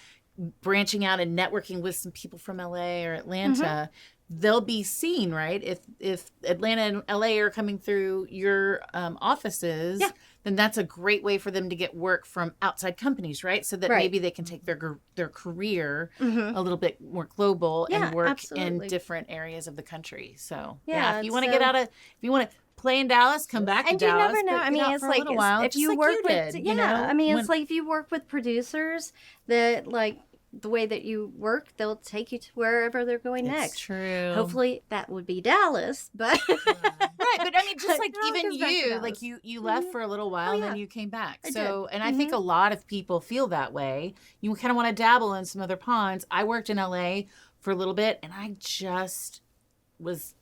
branching out and networking with some people from LA or Atlanta, they'll be seen, right? If Atlanta and LA are coming through your offices, then that's a great way for them to get work from outside companies, right? So that maybe they can take their career a little bit more global and work in different areas of the country. So if you want to get out of, if you want to play in Dallas, come back to and Dallas. you never know. I mean, it's like if you work with, I mean, it's like if you work with producers that like the way that you work, they'll take you to wherever they're going next. True. Hopefully that would be Dallas, but right. But I mean, just like It all even goes back to you, Dallas. like you left for a little while, and then you came back. I So, did. and I think a lot of people feel that way. You kind of want to dabble in some other ponds. I worked in LA for a little bit, and I just was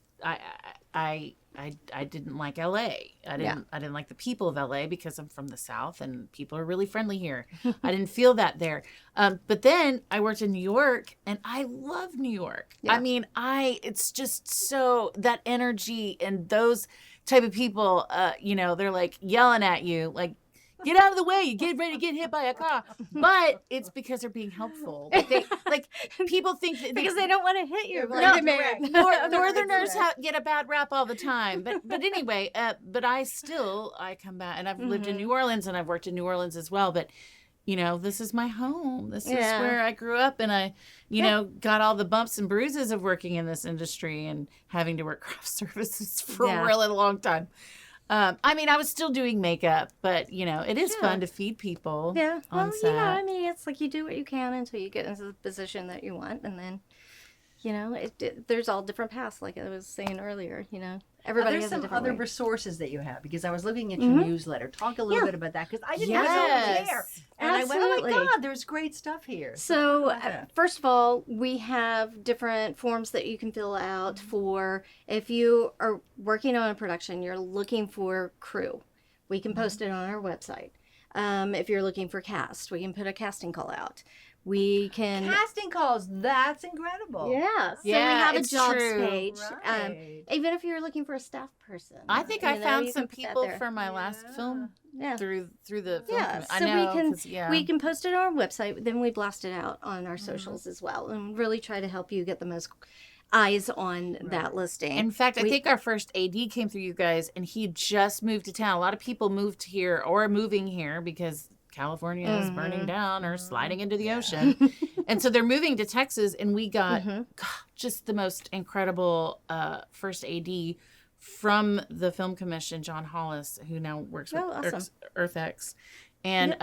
I didn't like LA. I didn't like the people of LA because I'm from the South and people are really friendly here. I didn't feel that there. But then I worked in New York and I love New York. Yeah. I mean, it's just so that energy and those type of people, they're like yelling at you, like, get out of the way. You get ready to get hit by a car. But it's because they're being helpful. Like people think that because they don't want to hit you. Northerners get a bad rap all the time. But anyway, but I come back, and I've lived in New Orleans and I've worked in New Orleans as well. But this is my home. This is where I grew up, and I, got all the bumps and bruises of working in this industry and having to work craft services for a really long time. I mean, I was still doing makeup, but it is fun to feed people. Yeah. On set. I mean, it's like you do what you can until you get into the position that you want, and then, there's all different paths. Like I was saying earlier, everybody has a different other way. resources that you have, because I was looking at your newsletter. Talk a little bit about that, because I didn't know it was there. And I went, oh my God, there's great stuff here. So first of all, we have different forms that you can fill out for if you are working on a production, you're looking for crew. We can post it on our website. If you're looking for cast, we can put a casting call out. We can casting calls. That's incredible. Yeah. So we have a jobs true. page. Right. Even if you're looking for a staff person. I think I found you some can put that people there. for my last film through the film. Yeah, I so know, we can post it on our website. Then we blast it out on our socials as well, and really try to help you get the most eyes on that listing. In fact, I think our first AD came through you guys, and he just moved to town. A lot of people moved here or are moving here because California is burning down or sliding into the ocean. And so they're moving to Texas, and we got just the most incredible first AD from the Film Commission, John Hollis, who now works with EarthX. And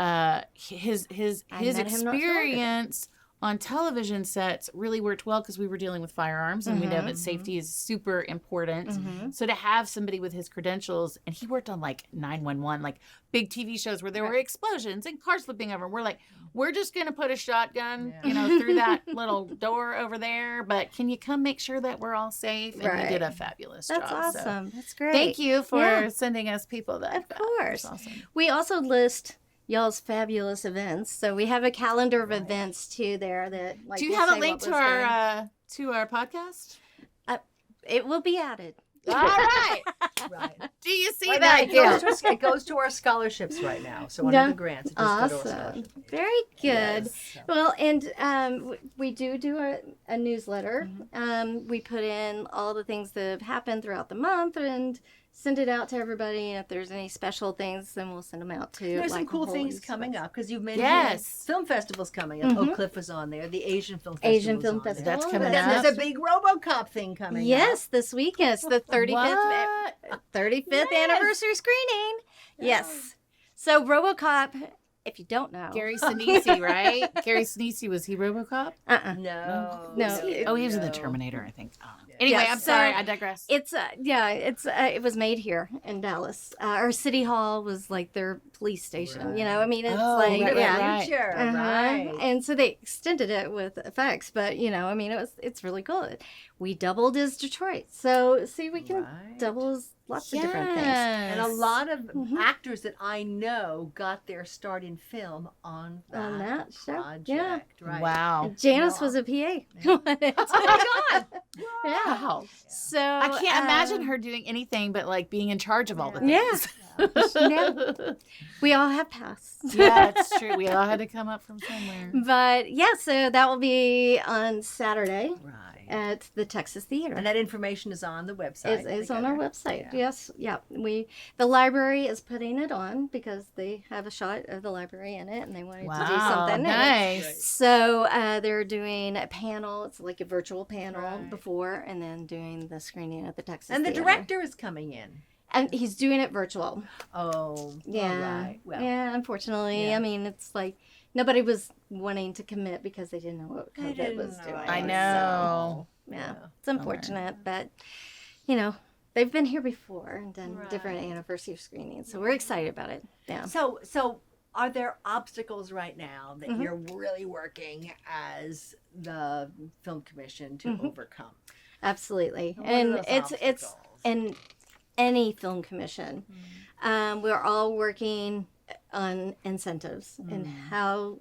his experience on television sets really worked well because we were dealing with firearms, and we know that safety is super important. So to have somebody with his credentials, and he worked on like 911, like big TV shows where there were explosions and cars flipping over. And we're like, we're just going to put a shotgun, through that little door over there. But can you come make sure that we're all safe? And he did a fabulous job. That's awesome. So That's great. thank you for sending us people that. Of course. That's awesome. We also list y'all's fabulous events. So we have a calendar of events too there that like. Do you have a link to our podcast? It will be added. All right. Right. Do you see Right that? now, it goes to our scholarships right now. So one of the grants, it does go to our scholarships. Very good. Yes. Well, and we do a newsletter. We put in all the things that have happened throughout the month and send it out to everybody. And if there's any special things, then we'll send them out too. There's like some cool whole things East coming West. up because you've mentioned Yes. film festivals coming up. Oak Cliff was on there. The Asian Film Festival. Asian Film on there. Festival. That's coming Then up. there's a big RoboCop thing coming up. Yes, this weekend. It's the 35th, What? 35th anniversary screening. Yes. So RoboCop, if you don't know. Gary Sinise, right? Gary Sinise, was he RoboCop? No. Oh, he was in the Terminator, I think. Oh. Anyway, Yeah, I'm sorry, so I digress. It's it was made here in Dallas. Our city hall was like their police station. You know, I mean, it's like right. Future, Uh-huh. right. And so they extended it with effects, but you know, I mean, it's really cool. We doubled as Detroit, so see, we can Right. double as lots of different things. And a lot of actors that I know got their start in film on that show, project. yeah. Right. Wow. Janice was a PA. Oh my God. Yeah. Wow. So I can't imagine her doing anything but like being in charge of all the Yeah. things. Yeah. We all have paths. Yeah, that's true. We all had to come up from somewhere. But yeah, so that will be on Saturday Right. at the Texas Theater. And that information is on the website. It's on our website. Yeah. Yes, yeah. The library is putting it on because they have a shot of the library in it, and they wanted to do Wow, something. in it. nice. So they're doing a panel. It's like a virtual panel Right. before, and then doing the screening at the Texas. And the Theater. director is coming in. and he's doing it virtual. Oh, Yeah, all right. Well, yeah. Unfortunately, yeah. I mean, it's like nobody was wanting to commit because they didn't know what They COVID didn't was know. doing. I know. So, yeah, Yeah. it's unfortunate, but you know, they've been here before and done Right. different anniversary screenings, so we're excited about it. Yeah. So are there obstacles right now that Mm-hmm. you're really working as the film commission to Mm-hmm. overcome? Absolutely. What are And those it's obstacles? in any film commission. Mm-hmm. We're all working on incentives Mm-hmm. and how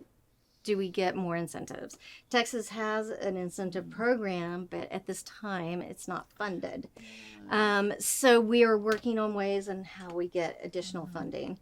do we get more incentives. Texas has an incentive Mm-hmm. program, but at this time it's not funded. So we are working on ways on how we get additional Mm-hmm. funding.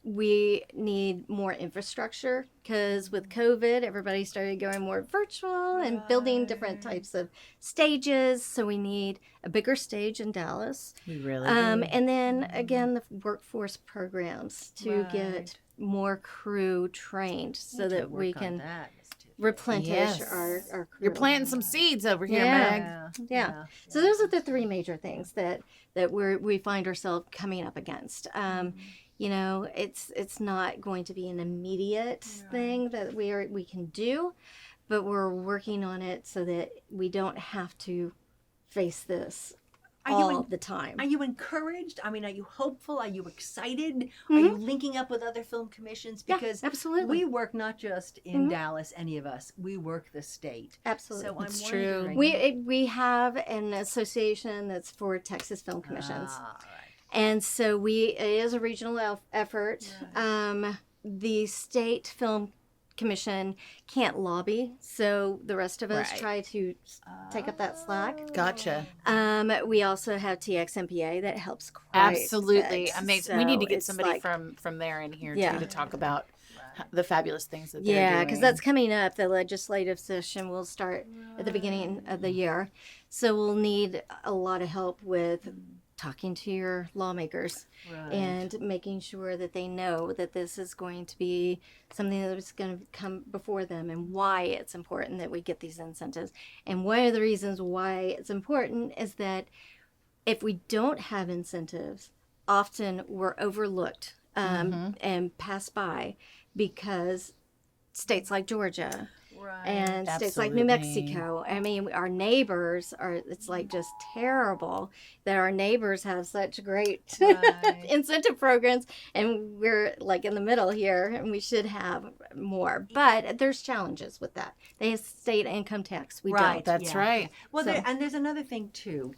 We need more infrastructure because with COVID, everybody started going more virtual and building different types of stages. So we need a bigger stage in Dallas. We really And then again, the workforce programs to Right. get more crew trained so that we Work on can that, Miss Tiffany. replenish Yes. our crew. You're planting some seeds over here, Yeah. Meg. Yeah. So those are the three major things that we find ourselves coming up against. You know, it's not going to be an immediate thing that we can do, but we're working on it so that we don't have to face this all the time. Are you encouraged? I mean, are you hopeful? Are you excited? Are you linking up with other film commissions? Yeah, Because absolutely. we work not just in Dallas, any of us. We work the state. Absolutely. So I'm It's true. wondering. We have an association that's for Texas film commissions. Ah, all right. And so it is a regional effort. The state film commission can't lobby, so the rest of us Right. try to take up that slack. Gotcha. We also have TXMPA that helps quite Absolutely. a bit. Amazing. We need to So get it's somebody like- from there in here Yeah. too to talk about the fabulous things that they're Yeah, doing. because that's coming up. The legislative session will start at the beginning of the year. So we'll need a lot of help with talking to your lawmakers Right. and making sure that they know that this is going to be something that's going to come before them and why it's important that we get these incentives. And one of the reasons why it's important is that if we don't have incentives, often we're overlooked and passed by because states like Georgia Right. and states like New Absolutely. Mexico. I mean, our neighbors it's like just terrible that our neighbors have such great Right. incentive programs and we're like in the middle here and we should have more. But there's challenges with that. They have state income tax. We Right. don't. That's Yeah. right. Well, So- and there's another thing too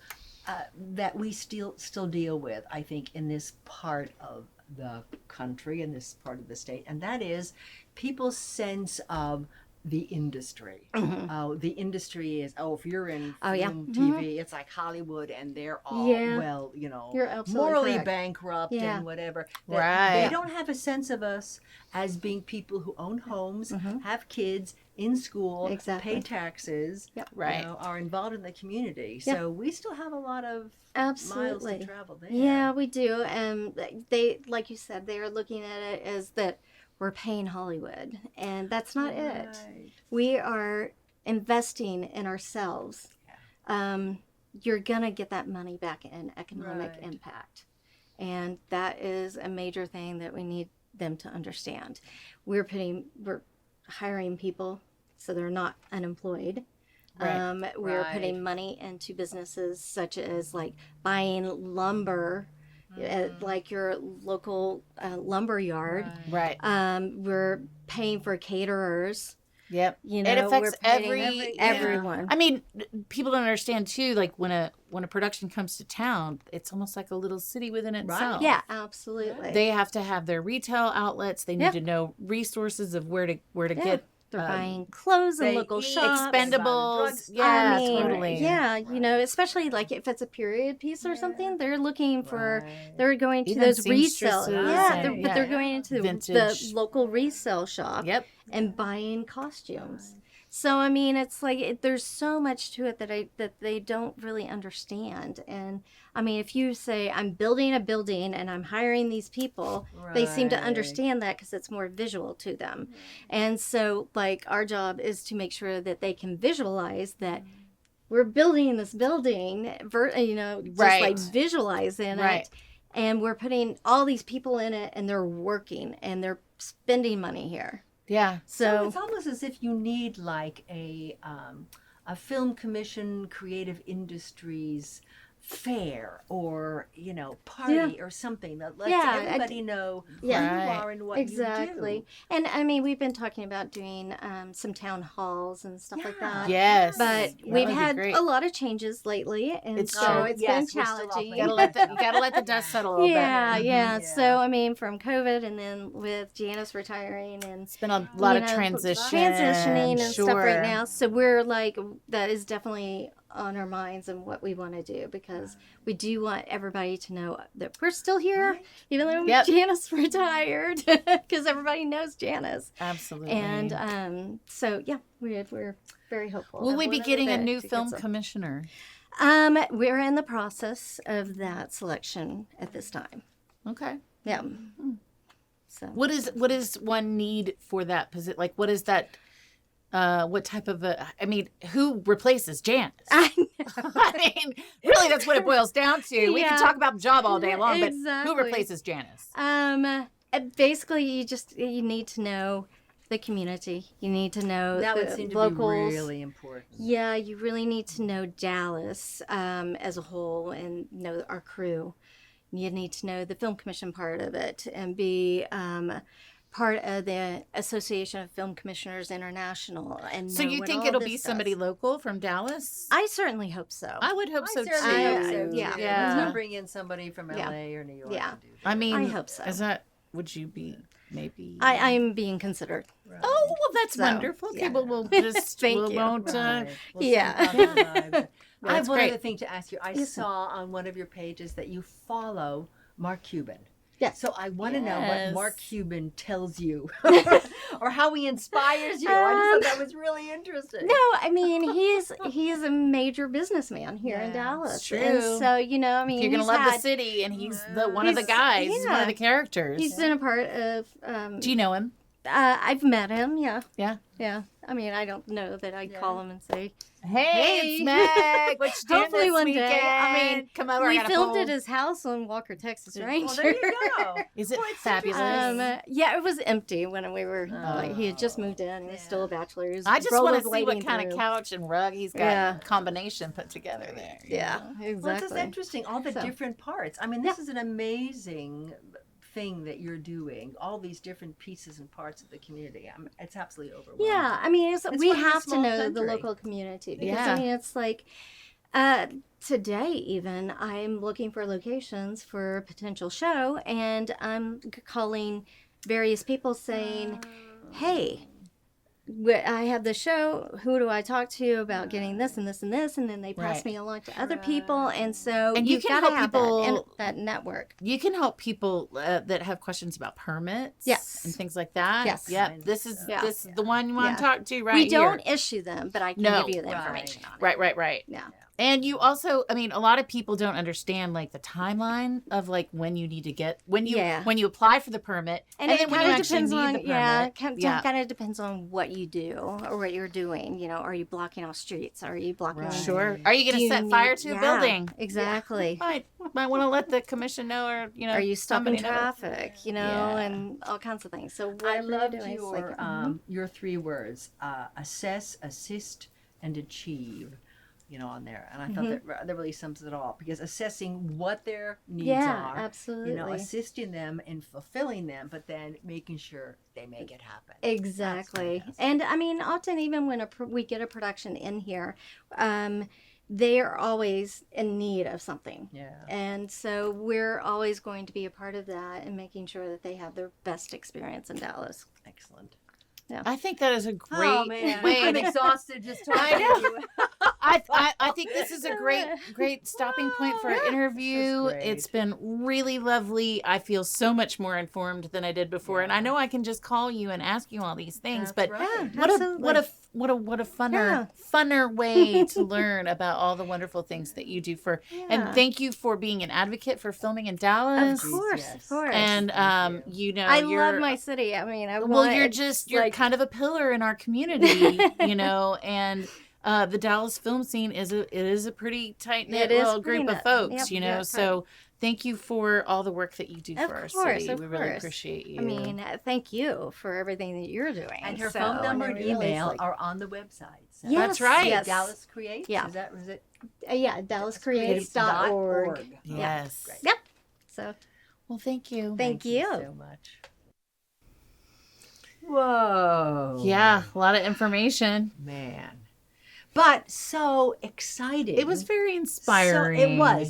that we still deal with, I think, in this part of the country, in this part of the state, and that is people's sense of the industry. The industry is, if you're in Oh, yeah. film TV, it's like Hollywood, and they're all, Yeah. well, you know, You're absolutely morally correct. bankrupt Yeah. and whatever. Right. They don't have a sense of us as being people who own homes, have kids, in school, Exactly. pay taxes, Yep. Right. you know, are involved in the community. Yep. So we still have a lot of miles Absolutely. to travel there. Yeah, we do. And they, like you said, they are looking at it as that we're paying Hollywood, and that's not it. Right. We are investing in ourselves. You're gonna get that money back in economic Right. impact, and that is a major thing that we need them to understand. We're hiring people so they're not unemployed. Right. We're Right. putting money into businesses such as like buying lumber at like your local lumber yard. Right. We're paying for caterers. Yep. You know, it affects we're putting everyone. everyone. I mean, people don't understand too. Like when a production comes to town, it's almost like a little city within itself. Yeah, absolutely. They have to have their retail outlets. They need Yeah. to know resources of where to get They're buying clothes in they local eat shops. expendables. drugs. Yeah, I mean, totally. yeah, you know, especially like if it's a period piece or something, they're looking for, Right. they're going to Even those resale, seamstresses yeah, and- but they're going into the Vintage. local resale shop Yep. and buying costumes. So I mean, it's like there's so much to it that they don't really understand. And I mean, if you say I'm building a building and I'm hiring these people, they seem to Right. understand that because it's more visual to them. And so, like, our job is to make sure that they can visualize that we're building this building, you know, just Right. like visualizing Right. it. And we're putting all these people in it, and they're working and they're spending money here. Yeah. So So it's almost as if you need like a film commission, creative industries fair, or you know, party or something that lets Yeah, everybody know who yeah. you Right. are and what exactly. you do. And I mean, we've been talking about doing some town halls and stuff like that. Yes. But That we've would be had great. a lot of changes lately, and It's so true. it's Yes, been we're still challenging. off You gotta let the dust settle a little Yeah, bit. yeah. Yeah. So I mean, from COVID, and then with Janice retiring, and It's been a lot you of know, transitioning and stuff right now. So we're like, that is definitely on our minds and what we want to do, because we do want everybody to know that we're still here, Right. even though Yep. Janice retired, because everybody knows Janice. Absolutely. And so yeah, we're very hopeful. Will we be getting a to new get film some. commissioner? We're in the process of that selection at this time. Okay. Yeah. So What is one need for that position? Like, what is that? What type of I mean, who replaces Janice? I mean, really, that's what it boils down to. We Yeah. can talk about the job all day long, but Exactly. who replaces Janice? basically you need to know the community. You need to know That would the seem to locals. be really important. Yeah, you really need to know Dallas as a whole and know our crew. You need to know the film commission part of it and be part of the Association of Film Commissioners International. And So know you what think all it'll this be somebody does. local from Dallas? I certainly hope so. I would hope so I certainly too. hope so, yeah. too. Yeah. Let's not bring in somebody from Yeah. LA or New York Yeah. to do that. I mean, I hope so. Is that? Would you be maybe? I'm being considered. Right. Oh well, that's So, wonderful. Okay, yeah. well we'll just Thank we you. won't. Right. We'll see Yeah. how the vibe- I have That's one great. other thing to ask you. I Yes, saw on one of your pages that you follow Mark Cuban. Yes. So I want to know what Yes. Mark Cuban tells you or how he inspires you. I just thought that was really interesting. No, I mean he's a major businessman here in Yeah, Dallas, it's true. and so I mean You're gonna he's love the had- city, and he's the one of the He's- guys. He's one yeah. of the characters. He's been a part of. Do you know him? I've met him. Yeah, Yeah. yeah. I mean, I don't know that I'd Yeah. call him and say, Hey, it's Meg. What you doing Hopefully this one day. weekend? I mean, come over. I we got a filmed whole- at his house on Walker, Texas Ranger. Well, there you go. Is it Well, it's fabulous? Yeah, it was empty when we were. Like, he had just moved in. He was still a bachelor. He was I just want to see what rollerblading kind of through. couch and rug he's got Yeah. combination put together there. Yeah, Well, it's just exactly. interesting, all the So. different parts. I mean, this is an amazing thing that you're doing, all these different pieces and parts of the community. It's absolutely overwhelming. Yeah, I mean, we why we're a have to small know the country. local community because Yeah. I mean, it's like today even I'm looking for locations for a potential show, and I'm calling various people saying, "Hey, I have the show. Who do I talk to about getting this and this and this? And then they pass Right. me along to other people. And so And you you've can got to help have people- that network. You can help people that have questions about permits, Yes. and things like that. Yes. Yep. This is Yeah. the one you want to talk to right We here. don't issue them, but I can No. give you the Right. information on it. Right. Yeah. And you also, I mean, a lot of people don't understand like the timeline of like when you need to get when you apply for the permit, And, then it when kind you of actually depends need on the permit. kind of depends on what you do or what you're doing. You know, are you blocking off streets? Are you blocking? Right. Sure. Are you going Do to you set fire need- to a yeah, building? Exactly. Might want to let the commission know, or Are you stopping somebody know. traffic? You know, Yeah. and all kinds of things. So what I you're loved doing is your like, your 3 words: assess, assist, and achieve. You know, on there, and I thought that really sums it all, because assessing what their needs yeah, are, absolutely. you know, assisting them in fulfilling them, but then making sure they make it happen. Exactly. That's fantastic. And I mean, often even when we get a production in here, they are always in need of something. Yeah. And so we're always going to be a part of that and making sure that they have their best experience in Dallas. Excellent. I think that is a great Oh man, way. I'm to- exhausted just talking. I know. to you. I think this is a great stopping point for our interview. This is great. It's been really lovely. I feel so much more informed than I did before, and I know I can just call you and ask you all these things. That's But right. Yeah, what absolutely. a funner way to learn about all the wonderful things that you do for. And Yeah. thank you for being an advocate for filming in Dallas. Of course, yes. of course. And Thank you know, I you're, love my city. I mean, you're like- kind of a pillar in our community, you know, and the Dallas film scene is a pretty tight knit It is little pretty group of knit. folks, Yep, you know. yeah, So thank you for all the work that you do Of for our course, city. of We really course. appreciate you. I mean, thank you for everything that you're doing. And her So, phone number I and mean, really, email it's are on the website. So. Yes, That's right. yes. Dallas Creates. Yeah. Is it? yeah, DallasCreates.org. Yeah. Yes. Great. Yep. So Well, thank you. thank you. so much. Whoa. Yeah, a lot of information. Man. But so exciting. It was very inspiring.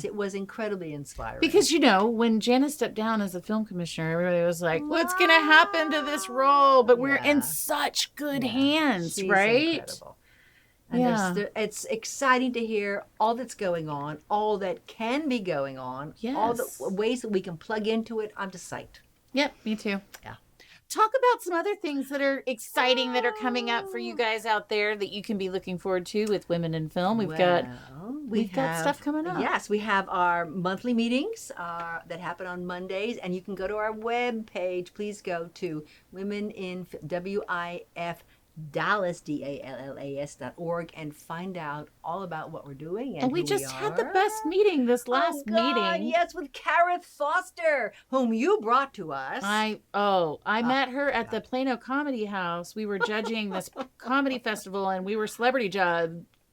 It was incredibly inspiring. Because, you know, when Janice stepped down as a film commissioner, everybody was like, what's going to happen to this role? But we're in Yeah. such good Yeah. hands, She's right? incredible. And Yeah. it's exciting to hear all that's going on, all that can be going on, all the Yes. ways that we can plug into it. I'm just psyched. Yep, me too. Yeah. Talk about some other things that are exciting that are coming up for you guys out there that you can be looking forward to with Women in Film. We've got stuff coming up. Yes, we have our monthly meetings that happen on Mondays, and you can go to our web page. Please go to Women in WIF Dallas DALLAS.org and find out all about what we're doing. And we who just had the are. best meeting this last Oh, God, meeting. yes, with Kareth Foster, whom you brought to us. I met her at the Plano Comedy House. We were judging this comedy festival, and we were celebrity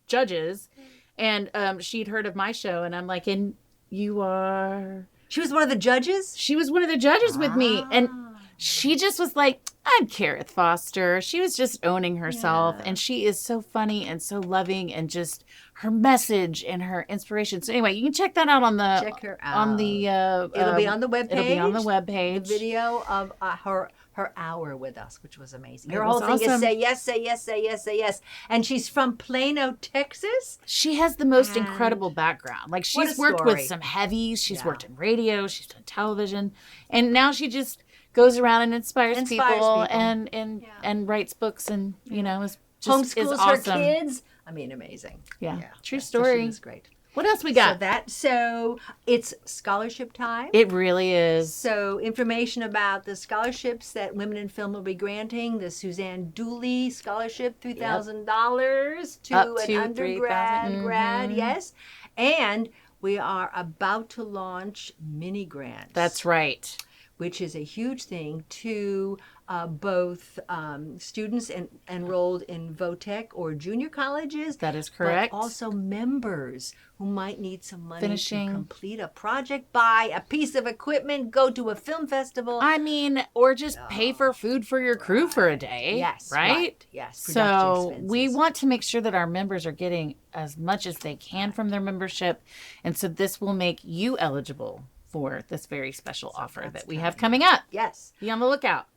judges. And she'd heard of my show, and I'm like, and you are? She was one of the judges. She was one of the judges with me, and she just was like, I'm Kareth Foster. She was just owning herself, and she is so funny and so loving, and just her message and her inspiration. So anyway, you can check that out on the Check her out. on the. It'll be on the webpage. It'll be on the The webpage. video of her hour with us, which was amazing. Her It whole was thing is awesome. say yes, say yes, say yes, say yes. And she's from Plano, Texas. She has the most And incredible background. Like, what a she's worked with story. some heavies. She's Yeah. worked in radio. She's done television, and now she just goes around and inspires people. And writes books, and you know, is just is Homeschools awesome. her kids. I mean, amazing. Yeah, true So story. she was great. What else we got? So it's scholarship time. It really is. So information about the scholarships that Women in Film will be granting: the Suzanne Dooley Scholarship, $3,000 to Up an to undergrad, $3,000. grad, yes. And we are about to launch mini grants. That's right. Which is a huge thing to both students enrolled in VOTEC or junior colleges. That is correct. But also members who might need some money Finishing. to complete a project, buy a piece of equipment, go to a film festival. I mean, or just pay for food for your crew for a day. Yes, Right? Yes. production So expenses. we want to make sure that our members are getting as much as they can from their membership. And so this will make you eligible for this very special offer that we have coming up. Yes. Be on the lookout.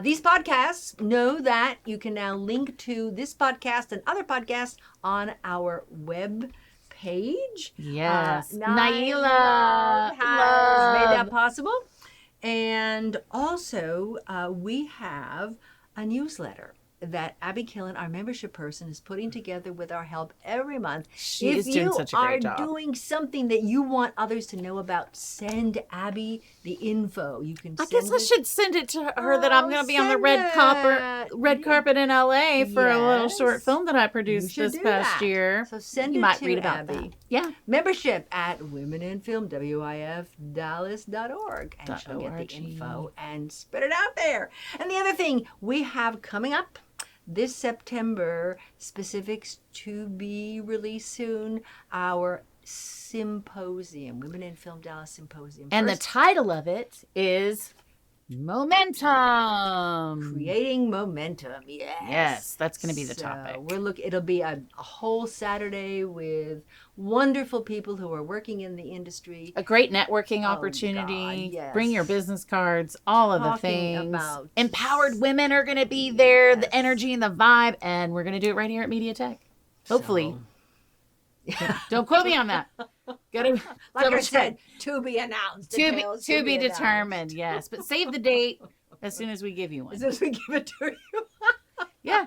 These podcasts, know that you can now link to this podcast and other podcasts on our web page. Yes. Naila has Love. made that possible. And also, we have a newsletter that Abby Killen, our membership person, is putting together with our help every month. She is doing such a great job. If you are doing something that you want others to know about, send Abby the info. You can. I guess I should send it to her that I'm going to be on the red carpet in LA for a little short film that I produced this past year. So send you it might to read about Abby. that. Yeah. Membership at womeninfilm.wifdallas.org, and she'll get the info and spit it out there. And the other thing we have coming up this September, specifics to be released soon, our symposium, Women in Film Dallas Symposium. And the title of it is Momentum. Creating Momentum, Yes, that's going to be the topic. It'll be a whole Saturday with wonderful people who are working in the industry. A great networking opportunity. God, yes. Bring your business cards, all of the things. About empowered women are going to be there, the energy and the vibe, and we're going to do it right here at Mediatek. Hopefully. Don't quote me on that. Like I said, to be announced. To be determined, yes. But save the date as soon as we give you one. As soon as we give it to you. Yeah.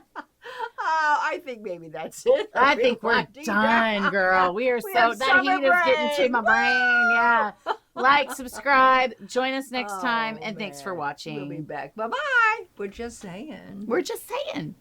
I think maybe that's it. I think we're done, girl. We are that heat is getting to my brain. Yeah. Like, subscribe, join us next time, and thanks for watching. We'll be back. Bye-bye. We're just saying. We're just saying.